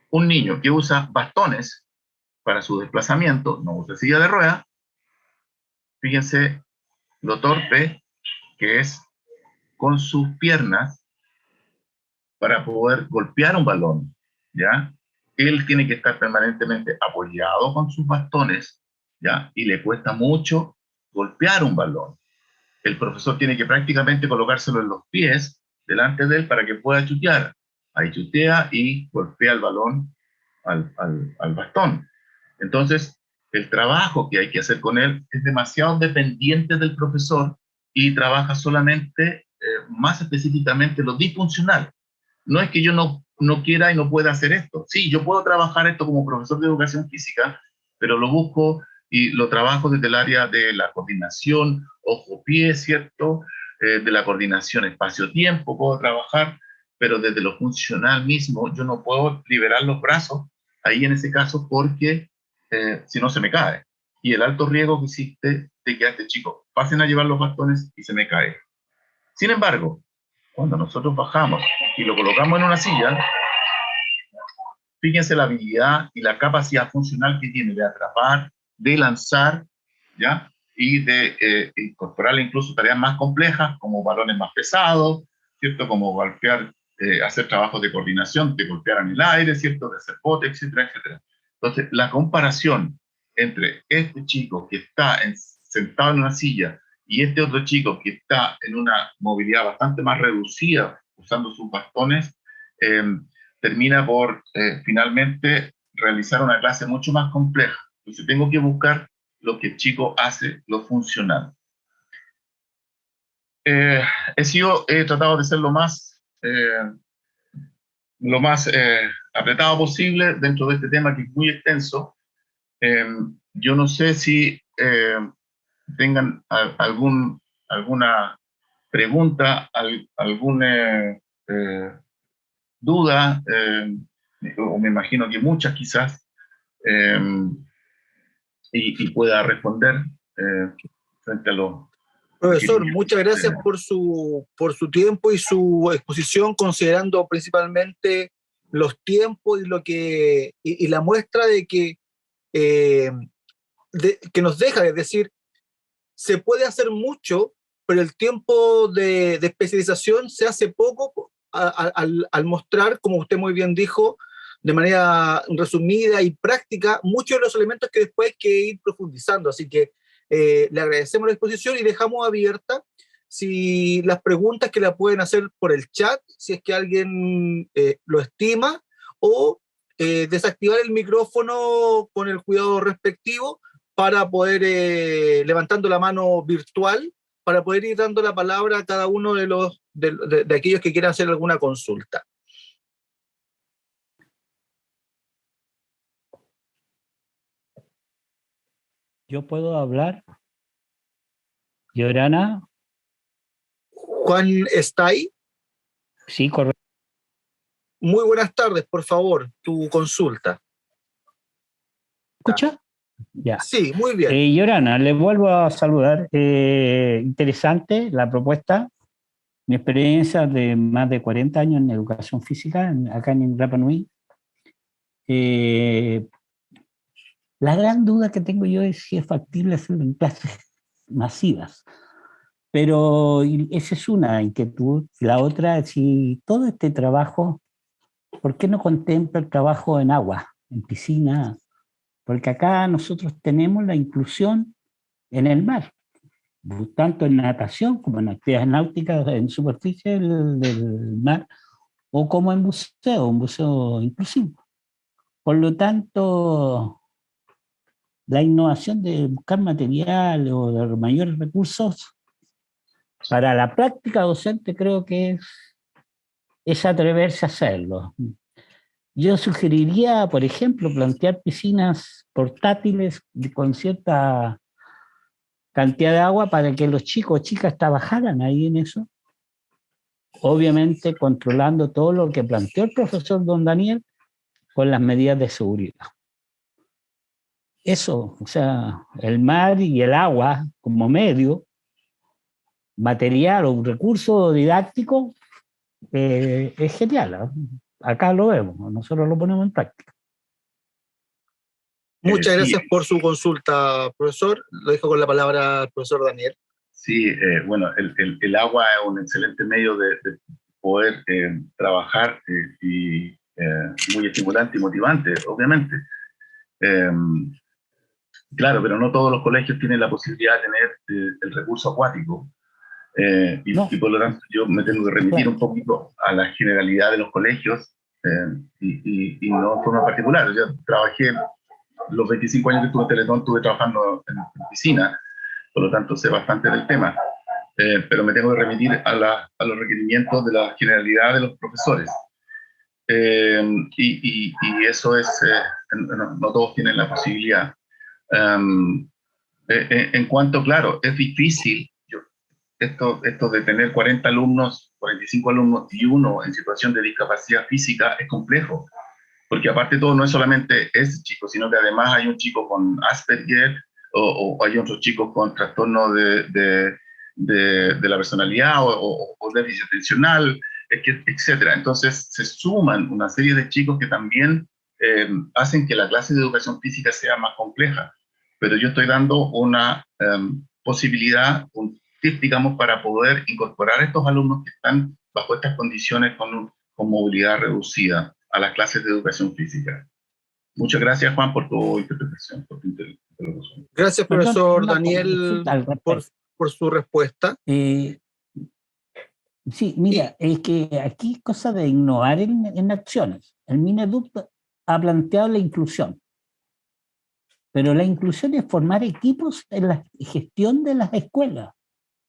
un niño que usa bastones para su desplazamiento, no usa silla de ruedas, fíjense lo torpe que es con sus piernas para poder golpear un balón, ¿ya? Él tiene que estar permanentemente apoyado con sus bastones, ¿ya? Y le cuesta mucho golpear un balón. El profesor tiene que prácticamente colocárselo en los pies delante de él para que pueda chutear. Ahí chutea y golpea el balón al bastón. Entonces, el trabajo que hay que hacer con él es demasiado dependiente del profesor y trabaja solamente, más específicamente, lo disfuncional. No es que yo no quiera y no pueda hacer esto. Sí, yo puedo trabajar esto como profesor de educación física, pero lo busco y lo trabajo desde el área de la coordinación ojo-pie, ¿cierto? De la coordinación espacio-tiempo puedo trabajar, pero desde lo funcional mismo yo no puedo liberar los brazos ahí en ese caso porque si no se me cae. Y el alto riesgo que existe de que a este chico pasen a llevar los bastones y se me cae. Sin embargo, cuando nosotros bajamos y lo colocamos en una silla, fíjense la habilidad y la capacidad funcional que tiene de atrapar, de lanzar, ¿ya? Y de incorporarle incluso tareas más complejas, como balones más pesados, ¿cierto? Como golpear, hacer trabajos de coordinación, de golpear en el aire, ¿cierto? De hacer bote, etcétera, etcétera. Entonces, la comparación entre este chico que está sentado en una silla y este otro chico que está en una movilidad bastante más reducida, usando sus bastones, termina por finalmente realizar una clase mucho más compleja. Entonces tengo que buscar lo que el chico hace, lo funcional. He tratado de ser lo más apretado posible dentro de este tema que es muy extenso. Yo no sé si tengan alguna pregunta, alguna duda, o me imagino que muchas quizás, eh, y pueda responder frente a los Profesor, requerimientos muchas que gracias tenemos. por su tiempo y su exposición, considerando principalmente los tiempos y y la muestra de eh, que nos deja, es decir, se puede hacer mucho, pero el tiempo de especialización se hace poco al mostrar, como usted muy bien dijo, de manera resumida y práctica, muchos de los elementos que después hay que ir profundizando. Así que le agradecemos la exposición y dejamos abierta si las preguntas que la pueden hacer por el chat, si es que alguien lo estima, o desactivar el micrófono con el cuidado respectivo para poder, levantando la mano virtual, para poder ir dando la palabra a cada uno de aquellos que quieran hacer alguna consulta. ¿Yo puedo hablar? Llorana. Juan, ¿está ahí? Sí, correcto. Muy buenas tardes, por favor, tu consulta. ¿Escucha? Ya. Sí, muy bien. Llorana, le vuelvo a saludar. Interesante la propuesta. Mi experiencia de más de 40 años en educación física, acá en Rapa Nui. La gran duda que tengo yo es si es factible hacerlo en clases masivas. Pero esa es una inquietud. La otra es si todo este trabajo, ¿por qué no contempla el trabajo en agua, en piscina? Porque acá nosotros tenemos la inclusión en el mar, tanto en natación como en actividades náuticas en superficie del mar, o como en un buceo inclusivo. Por lo tanto, la innovación de buscar material o de mayores recursos para la práctica docente creo que es atreverse a hacerlo. Yo sugeriría, por ejemplo, plantear piscinas portátiles con cierta cantidad de agua para que los chicos o chicas trabajaran ahí en eso, obviamente controlando todo lo que planteó el profesor don Daniel con las medidas de seguridad. eso, o sea, el mar y el agua como medio, material o un recurso didáctico, es genial, ¿eh? Acá lo vemos, nosotros lo ponemos en práctica. Muchas Sí, gracias por su consulta, profesor. Lo dejo con la palabra al profesor Daniel. sí, bueno, el agua es un excelente medio de poder trabajar y muy estimulante y motivante, obviamente. Eh, claro, pero no todos los colegios tienen la posibilidad de tener el recurso acuático. No, Y por lo tanto yo me tengo que remitir claro. un poquito a la generalidad de los colegios y no en forma particular. Yo trabajé los 25 años que estuve en Teletón, estuve trabajando en piscina, por lo tanto sé bastante del tema, pero me tengo que remitir a los requerimientos de la generalidad de los profesores. Y eso es, no todos tienen la posibilidad. Um, en cuanto, claro, es difícil, esto de tener 40 alumnos, 45 alumnos y uno en situación de discapacidad física es complejo, porque aparte de todo no es solamente ese chico, sino que además hay un chico con Asperger o hay otros chicos con trastorno de la personalidad o déficit atencional, etcétera. Entonces se suman una serie de chicos que también hacen que la clase de educación física sea más compleja. Pero yo estoy dando una posibilidad, un tip, digamos, para poder incorporar a estos alumnos que están bajo estas condiciones con movilidad reducida a las clases de educación física. Muchas gracias, Juan, por tu interpretación, por tu interlocución. Gracias, Perdón, profesor una Daniel, consulta al respecto. por su respuesta. Sí, mira, es que aquí es cosa de innovar en acciones. El Mineduc ha planteado la inclusión, pero la inclusión es formar equipos en la gestión de las escuelas.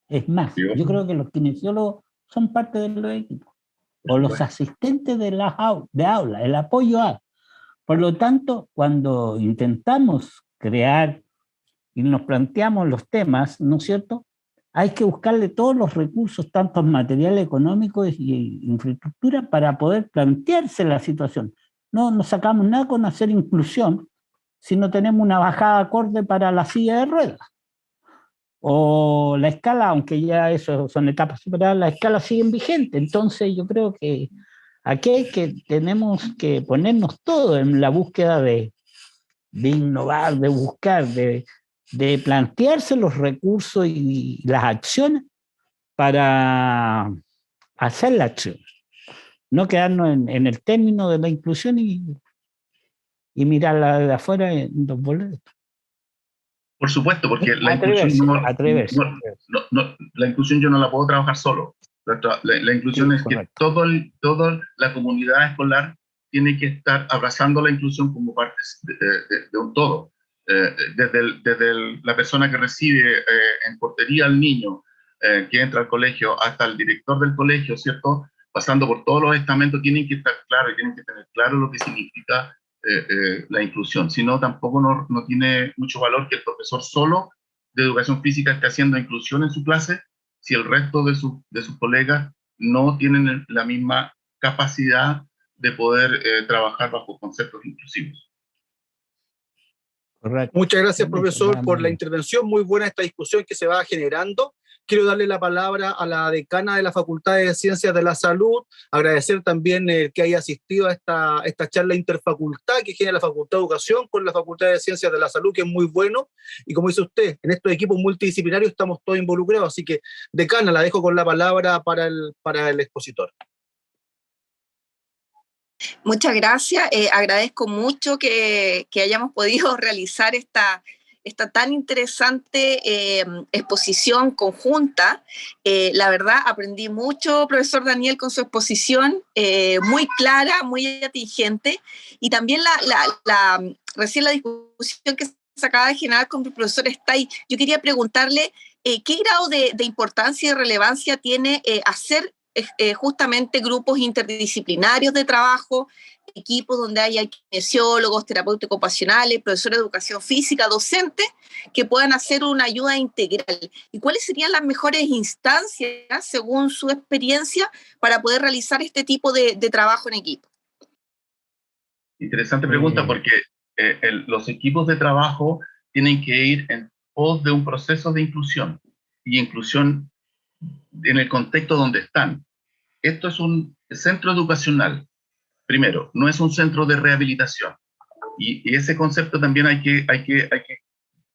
Es más, yo creo que los kinesiólogos son parte de los equipos, o los asistentes de aula, el apoyo a. Por lo tanto, cuando intentamos crear y nos planteamos los temas, ¿no es cierto? Hay que buscarle todos los recursos, tanto material económico y infraestructura, para poder plantearse la situación. No sacamos nada con hacer inclusión si no tenemos una bajada acorde para la silla de ruedas. O la escala, aunque ya eso son etapas superadas, la escala sigue vigente. Entonces yo creo que aquí tenemos que ponernos todo en la búsqueda de innovar, de buscar, de plantearse los recursos y las acciones para hacer la acción. No quedarnos en el término de la inclusión y mirarla de afuera en los boletos. Por supuesto, porque la atreverse. La inclusión yo no la puedo trabajar solo. La inclusión Sí, es correcto. que toda la comunidad escolar tiene que estar abrazando la inclusión como parte de un todo. Desde la persona que recibe en portería al niño que entra al colegio hasta el director del colegio, ¿cierto? Pasando por todos los estamentos, tienen que estar claros y tienen que tener claro lo que significa la inclusión. Si no, tampoco no tiene mucho valor que el profesor solo de educación física esté haciendo inclusión en su clase si el resto de sus colegas no tienen la misma capacidad de poder trabajar bajo conceptos inclusivos. Correcto. Muchas gracias, profesor, por la intervención. Muy buena esta discusión que se va generando. Quiero darle la palabra a la decana de la Facultad de Ciencias de la Salud, agradecer también que haya asistido a esta charla interfacultad que genera la Facultad de Educación con la Facultad de Ciencias de la Salud, que es muy bueno. Y como dice usted, en estos equipos multidisciplinarios estamos todos involucrados, así que, decana, la dejo con la palabra para el expositor. Muchas gracias. Agradezco mucho que hayamos podido realizar esta tan interesante exposición conjunta. La verdad, aprendí mucho, profesor Daniel, con su exposición, muy clara, muy atingente, y también recién la discusión que se acaba de generar con el profesor Stay. Yo quería preguntarle qué grado de importancia y relevancia tiene hacer justamente grupos interdisciplinarios de trabajo, equipos donde hay kinesiólogos, terapeutas ocupacionales, profesores de educación física, docentes, que puedan hacer una ayuda integral. ¿Y cuáles serían las mejores instancias, según su experiencia, para poder realizar este tipo de trabajo en equipo? Interesante pregunta, porque los equipos de trabajo tienen que ir en pos de un proceso de inclusión, y inclusión en el contexto donde están. Esto es un centro educacional, primero, no es un centro de rehabilitación. Y ese concepto también hay que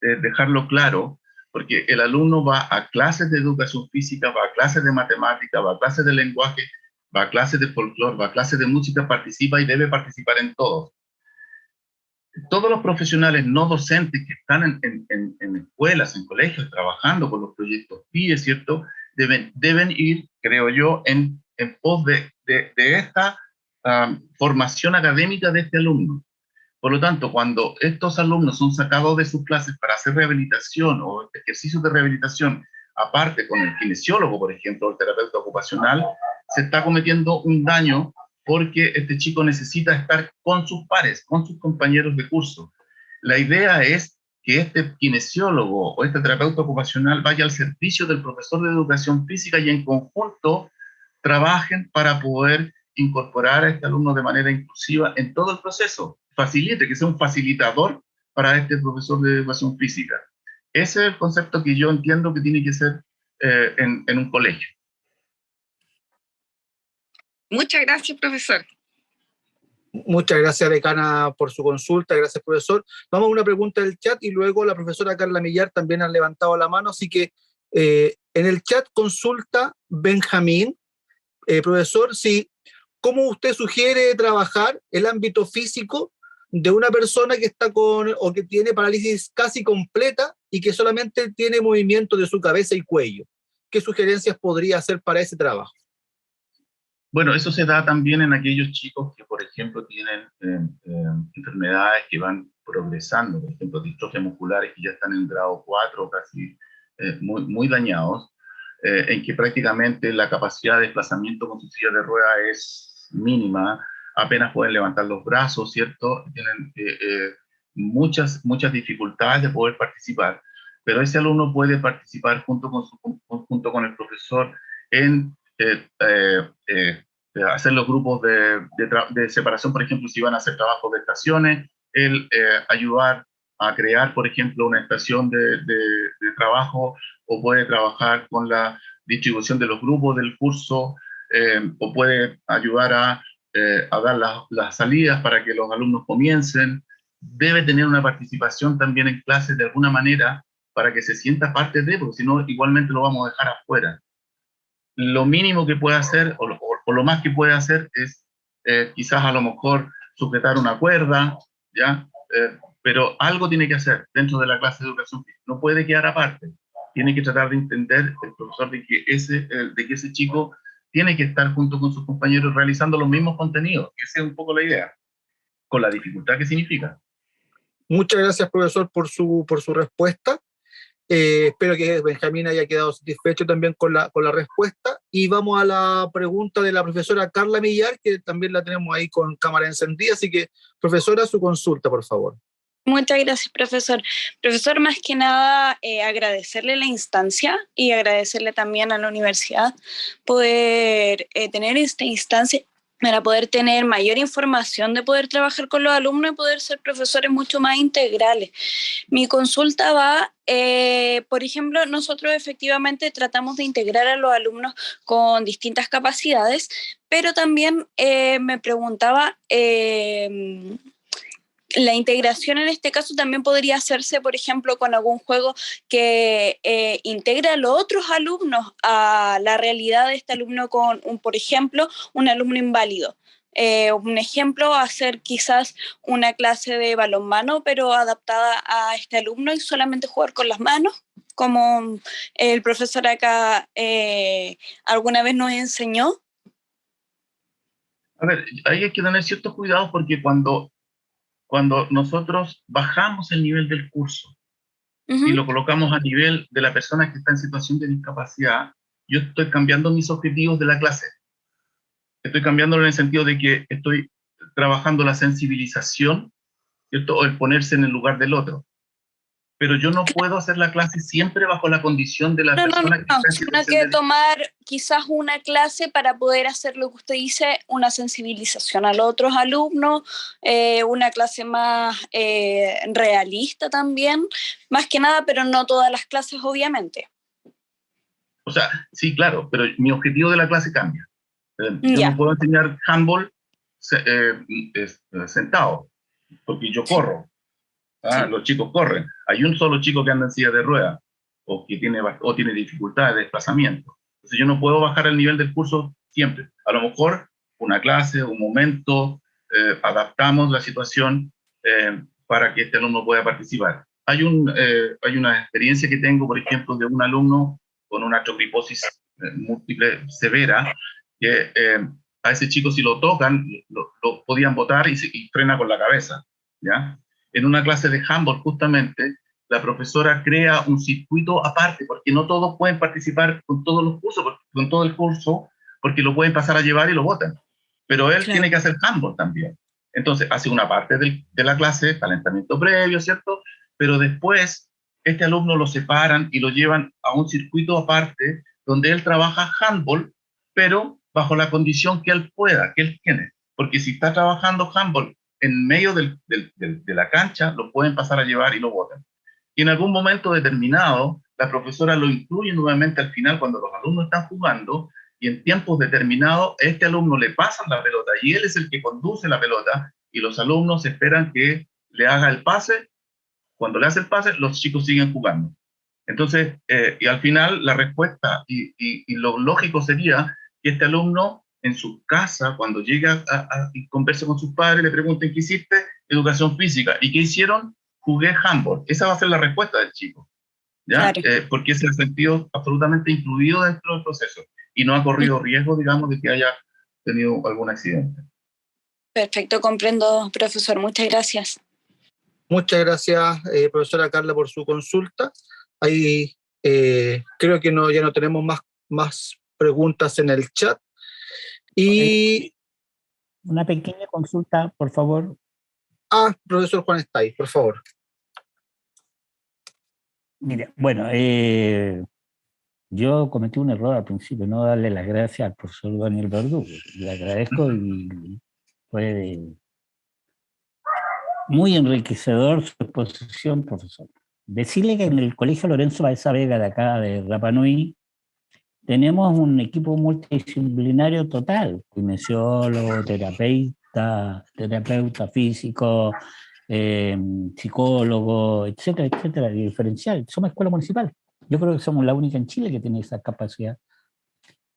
dejarlo claro, porque el alumno va a clases de educación física, va a clases de matemática, va a clases de lenguaje, va a clases de folclore, va a clases de música, participa y debe participar en todo. Todos los profesionales no docentes que están en escuelas, en colegios, trabajando con los proyectos PIE, ¿cierto? Deben ir, creo yo, en pos de esta formación académica de este alumno. Por lo tanto, cuando estos alumnos son sacados de sus clases para hacer rehabilitación o ejercicios de rehabilitación, aparte con el kinesiólogo, por ejemplo, el terapeuta ocupacional, se está cometiendo un daño porque este chico necesita estar con sus pares, con sus compañeros de curso. La idea es que este kinesiólogo o este terapeuta ocupacional vaya al servicio del profesor de educación física y en conjunto trabajen para poder incorporar a este alumno de manera inclusiva en todo el proceso. Facilite, que sea un facilitador para este profesor de educación física. Ese es el concepto que yo entiendo que tiene que ser en un colegio. Muchas gracias, profesor. Muchas gracias, decana, por su consulta. Gracias, profesor. Vamos a una pregunta del chat y luego la profesora Carla Millar también ha levantado la mano. Así que en el chat consulta Benjamín, profesor, si, ¿cómo usted sugiere trabajar el ámbito físico de una persona que está con o que tiene parálisis casi completa y que solamente tiene movimiento de su cabeza y cuello? ¿Qué sugerencias podría hacer para ese trabajo? Bueno, eso se da también en aquellos chicos que, por ejemplo, tienen enfermedades que van progresando, por ejemplo, distrofia musculares que ya están en grado 4, casi muy dañados, en que prácticamente la capacidad de desplazamiento con su silla de rueda es mínima, apenas pueden levantar los brazos, ¿cierto? Tienen muchas dificultades de poder participar, pero ese alumno puede participar junto con el profesor en hacer los grupos de separación, por ejemplo, si van a hacer trabajos de estaciones, ayudar a crear, por ejemplo, una estación de trabajo, o puede trabajar con la distribución de los grupos del curso, o puede ayudar a dar las salidas para que los alumnos comiencen. Debe tener una participación también en clases de alguna manera para que se sienta parte de, porque si no, igualmente lo vamos a dejar afuera. Lo mínimo que puede hacer, o lo más que puede hacer, es quizás a lo mejor sujetar una cuerda, ¿ya? Pero algo tiene que hacer dentro de la clase de educación física. No puede quedar aparte. Tiene que tratar de entender el profesor de que ese chico tiene que estar junto con sus compañeros realizando los mismos contenidos. Esa es un poco la idea, con la dificultad que significa. Muchas gracias, profesor, por su respuesta. Espero que Benjamín haya quedado satisfecho también con la respuesta. Y vamos a la pregunta de la profesora Carla Millar, que también la tenemos ahí con cámara encendida. Así que, profesora, su consulta, por favor. Muchas gracias, profesor. Profesor, más que nada, agradecerle la instancia y agradecerle también a la universidad poder tener esta instancia para poder tener mayor información de poder trabajar con los alumnos y poder ser profesores mucho más integrales. Mi consulta va, por ejemplo, nosotros efectivamente tratamos de integrar a los alumnos con distintas capacidades, pero también me preguntaba... la integración en este caso también podría hacerse, por ejemplo, con algún juego que integre a los otros alumnos a la realidad de este alumno con, por ejemplo, un alumno inválido. Un ejemplo, hacer quizás una clase de balonmano, pero adaptada a este alumno y solamente jugar con las manos, como el profesor acá alguna vez nos enseñó. A ver, ahí hay que tener ciertos cuidados porque cuando nosotros bajamos el nivel del curso y lo colocamos a nivel de la persona que está en situación de discapacidad, yo estoy cambiando mis objetivos de la clase. Estoy cambiándolo en el sentido de que estoy trabajando la sensibilización, ¿cierto? O el ponerse en el lugar del otro. pero yo no puedo hacer la clase siempre bajo la condición de la persona que está en sino situación que de... tomar quizás una clase para poder hacer lo que usted dice, una sensibilización a los otros alumnos, una clase más realista también, más que nada, pero no todas las clases, obviamente. O sea, sí, claro, pero mi objetivo de la clase cambia. Yo Ya. no puedo enseñar handball sentado, porque yo corro. Sí. Los chicos corren. Hay un solo chico que anda en silla de ruedas o que tiene dificultades de desplazamiento. Entonces yo no puedo bajar el nivel del curso siempre. A lo mejor una clase, un momento, adaptamos la situación para que este alumno pueda participar. Hay una experiencia que tengo, por ejemplo, de un alumno con una artrogliposis múltiple severa, que a ese chico si lo tocan, lo podían botar y frena con la cabeza, ¿ya? En una clase de handball, justamente, la profesora crea un circuito aparte, porque no todos pueden participar con todos los cursos, con todo el curso, porque lo pueden pasar a llevar y lo botan. Pero él tiene que hacer handball también. Entonces, hace una parte de la clase, calentamiento previo, ¿cierto? Pero después, este alumno lo separan y lo llevan a un circuito aparte, donde él trabaja handball, pero bajo la condición que él pueda, que él tiene. Porque si está trabajando handball en medio de la cancha, lo pueden pasar a llevar y lo botan. Y en algún momento determinado, la profesora lo incluye nuevamente al final cuando los alumnos están jugando, y en tiempos determinados, a este alumno le pasan la pelota y él es el que conduce la pelota, y los alumnos esperan que le haga el pase. Cuando le hace el pase, los chicos siguen jugando. Entonces, y al final la respuesta y lo lógico sería que este alumno en su casa, cuando llega y conversa con sus padres, le pregunten qué hiciste, educación física, y qué hicieron, jugué handball. Esa va a ser la respuesta del chico, ¿ya? Claro. Porque se ha sentido absolutamente incluido dentro del proceso y no ha corrido riesgo, digamos, de que haya tenido algún accidente. Perfecto, comprendo, profesor. Muchas gracias. Muchas gracias, profesora Carla, por su consulta. Ahí creo que ya no tenemos más preguntas en el chat. Y una pequeña consulta, por favor. Profesor Juan Estay, por favor. Mire, bueno, yo cometí un error al principio, no darle las gracias al profesor Daniel Verdugo. Le agradezco y fue muy enriquecedor su exposición, profesor. Decirle que en el Colegio Lorenzo Baeza Vega de acá, de Rapa Nui, tenemos un equipo multidisciplinario total, kinesiólogo, terapeuta físico, psicólogo, etcétera, diferencial. Somos escuela municipal. Yo creo que somos la única en Chile que tiene esa capacidad.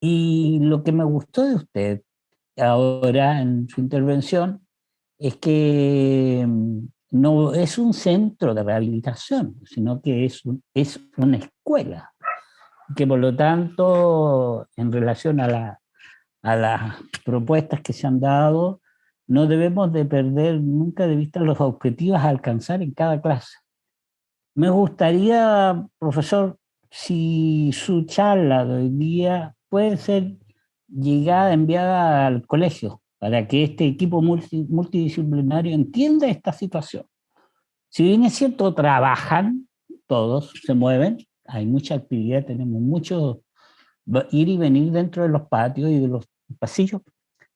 Y lo que me gustó de usted ahora en su intervención es que no es un centro de rehabilitación, sino que es una escuela, que por lo tanto, en relación a las propuestas que se han dado, no debemos de perder nunca de vista los objetivos a alcanzar en cada clase. Me gustaría, profesor, si su charla de hoy día puede ser enviada al colegio, para que este equipo multidisciplinario entienda esta situación. Si bien es cierto, trabajan, todos se mueven, hay mucha actividad, tenemos mucho ir y venir dentro de los patios y de los pasillos,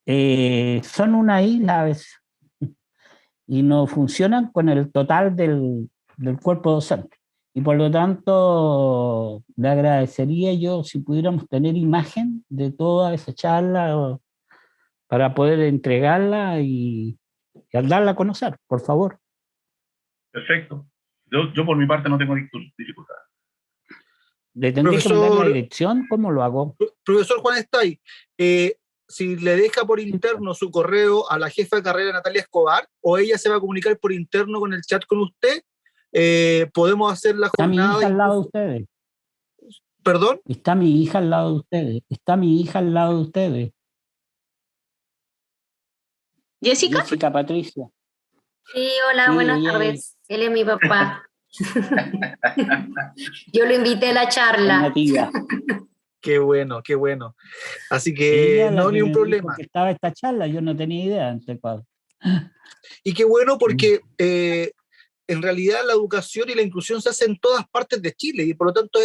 son una isla a veces y no funcionan con el total del cuerpo docente. Y por lo tanto, le agradecería yo si pudiéramos tener imagen de toda esa charla para poder entregarla y darla a conocer, por favor. Perfecto. Yo por mi parte no tengo dificultad. ¿Le tendré que mandar la dirección? ¿Cómo lo hago? Profesor Juan Estay, si le deja por interno su correo a la jefa de carrera Natalia Escobar, o ella se va a comunicar por interno con el chat con usted, podemos hacer la jornada. Está mi hija al lado de ustedes. ¿Perdón? Está mi hija al lado de ustedes. ¿Jessica? Patricia. Sí, hola, buenas tardes. Él es mi papá. Yo lo invité a la charla. Qué bueno. Así que no, ni un problema. Porque estaba esta charla, yo no tenía idea. Y qué bueno porque en realidad la educación y la inclusión se hace en todas partes de Chile, y por lo tanto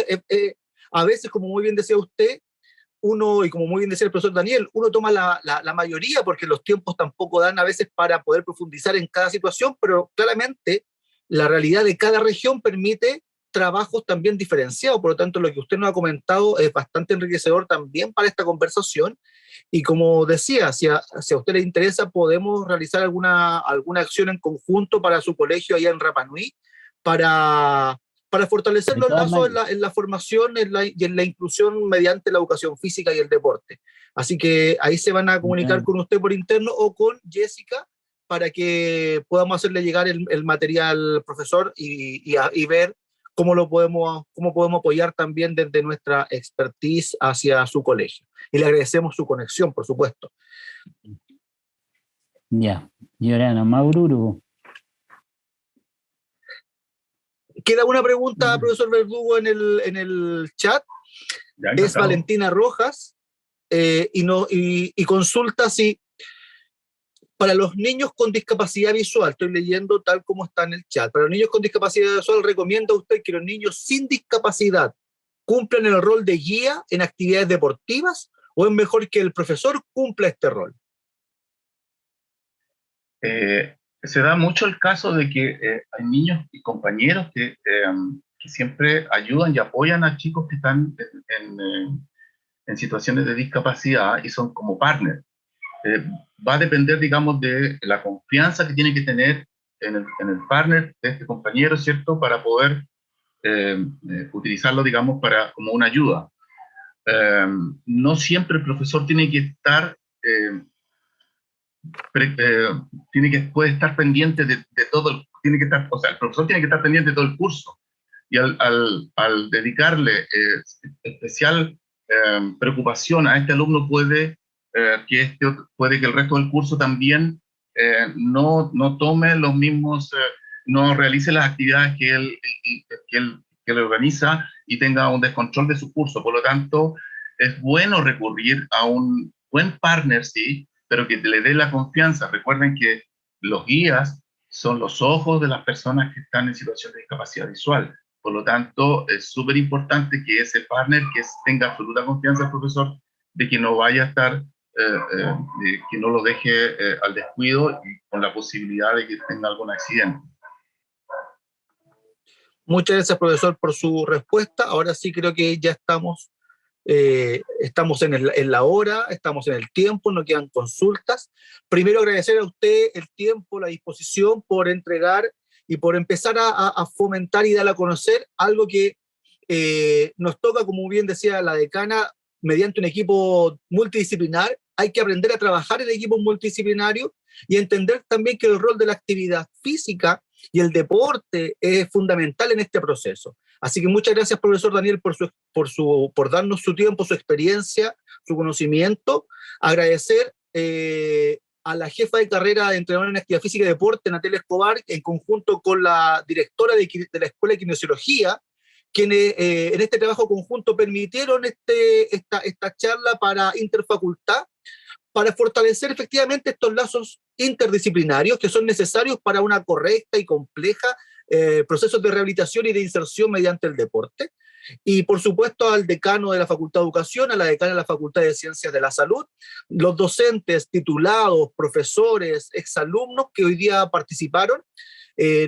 a veces, como muy bien decía usted, uno, y como muy bien decía el profesor Daniel, uno toma la mayoría porque los tiempos tampoco dan a veces para poder profundizar en cada situación, pero claramente la realidad de cada región permite trabajos también diferenciados. Por lo tanto, lo que usted nos ha comentado es bastante enriquecedor también para esta conversación. Y como decía, si a usted le interesa, podemos realizar alguna acción en conjunto para su colegio allá en Rapa Nui, para fortalecer los lazos en la formación y en la inclusión mediante la educación física y el deporte. Así que ahí se van a comunicar con usted por interno o con Jessica para que podamos hacerle llegar el material, profesor, y ver cómo podemos apoyar también desde nuestra expertise hacia su colegio. Y le agradecemos su conexión, por supuesto. Ya, y ahora no, Maururu. Queda una pregunta, profesor Verdugo, en el chat. Es Valentina Rojas, y consulta si para los niños con discapacidad visual, estoy leyendo tal como está en el chat, para los niños con discapacidad visual, ¿recomienda usted que los niños sin discapacidad cumplan el rol de guía en actividades deportivas, o es mejor que el profesor cumpla este rol? Se da mucho el caso de que hay niños y compañeros que siempre ayudan y apoyan a chicos que están en situaciones de discapacidad y son como partners. Va a depender, digamos, de la confianza que tiene que tener en el partner de este compañero, ¿cierto?, para poder utilizarlo, digamos, como una ayuda. No siempre el profesor tiene que estar puede estar pendiente de todo, o sea, el profesor tiene que estar pendiente de todo el curso, y al dedicarle especial preocupación a este alumno, puede que el resto del curso también no tome los mismos, no realice las actividades que él organiza, y tenga un descontrol de su curso. Por lo tanto, es bueno recurrir a un buen partner, sí, pero que le dé la confianza. Recuerden que los guías son los ojos de las personas que están en situación de discapacidad visual. Por lo tanto, es súper importante que ese partner tenga absoluta confianza al profesor de que no vaya a estar, que no lo deje al descuido, y con la posibilidad de que tenga algún accidente. Muchas gracias, profesor, por su respuesta. Ahora sí creo que ya estamos en la hora, estamos en el tiempo, no quedan consultas. Primero, agradecer a usted el tiempo, la disposición por entregar y por empezar a fomentar y dar a conocer algo que nos toca, como bien decía la decana, mediante un equipo multidisciplinar. Hay que aprender a trabajar en equipos multidisciplinarios y entender también que el rol de la actividad física y el deporte es fundamental en este proceso. Así que muchas gracias, profesor Daniel, por darnos su tiempo, su experiencia, su conocimiento. Agradecer a la jefa de carrera de entrenador en actividad física y deporte, Natalia Escobar, en conjunto con la directora de la Escuela de Kinesiología, quienes en este trabajo conjunto permitieron esta charla para interfacultad, para fortalecer efectivamente estos lazos interdisciplinarios que son necesarios para una correcta y compleja procesos de rehabilitación y de inserción mediante el deporte. Y por supuesto al decano de la Facultad de Educación, a la decana de la Facultad de Ciencias de la Salud, los docentes, titulados, profesores, exalumnos que hoy día participaron,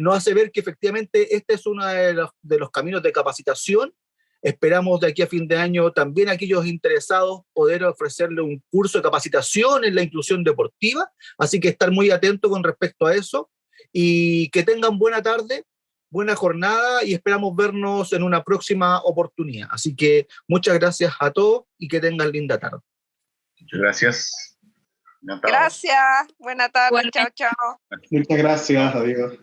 nos hace ver que efectivamente este es uno de los caminos de capacitación. Esperamos de aquí a fin de año también a aquellos interesados poder ofrecerle un curso de capacitación en la inclusión deportiva, así que estar muy atentos con respecto a eso, y que tengan buena tarde, buena jornada, y esperamos vernos en una próxima oportunidad. Así que muchas gracias a todos y que tengan linda tarde. Muchas gracias. Gracias, buena tarde, chao, chao. Muchas gracias, adiós.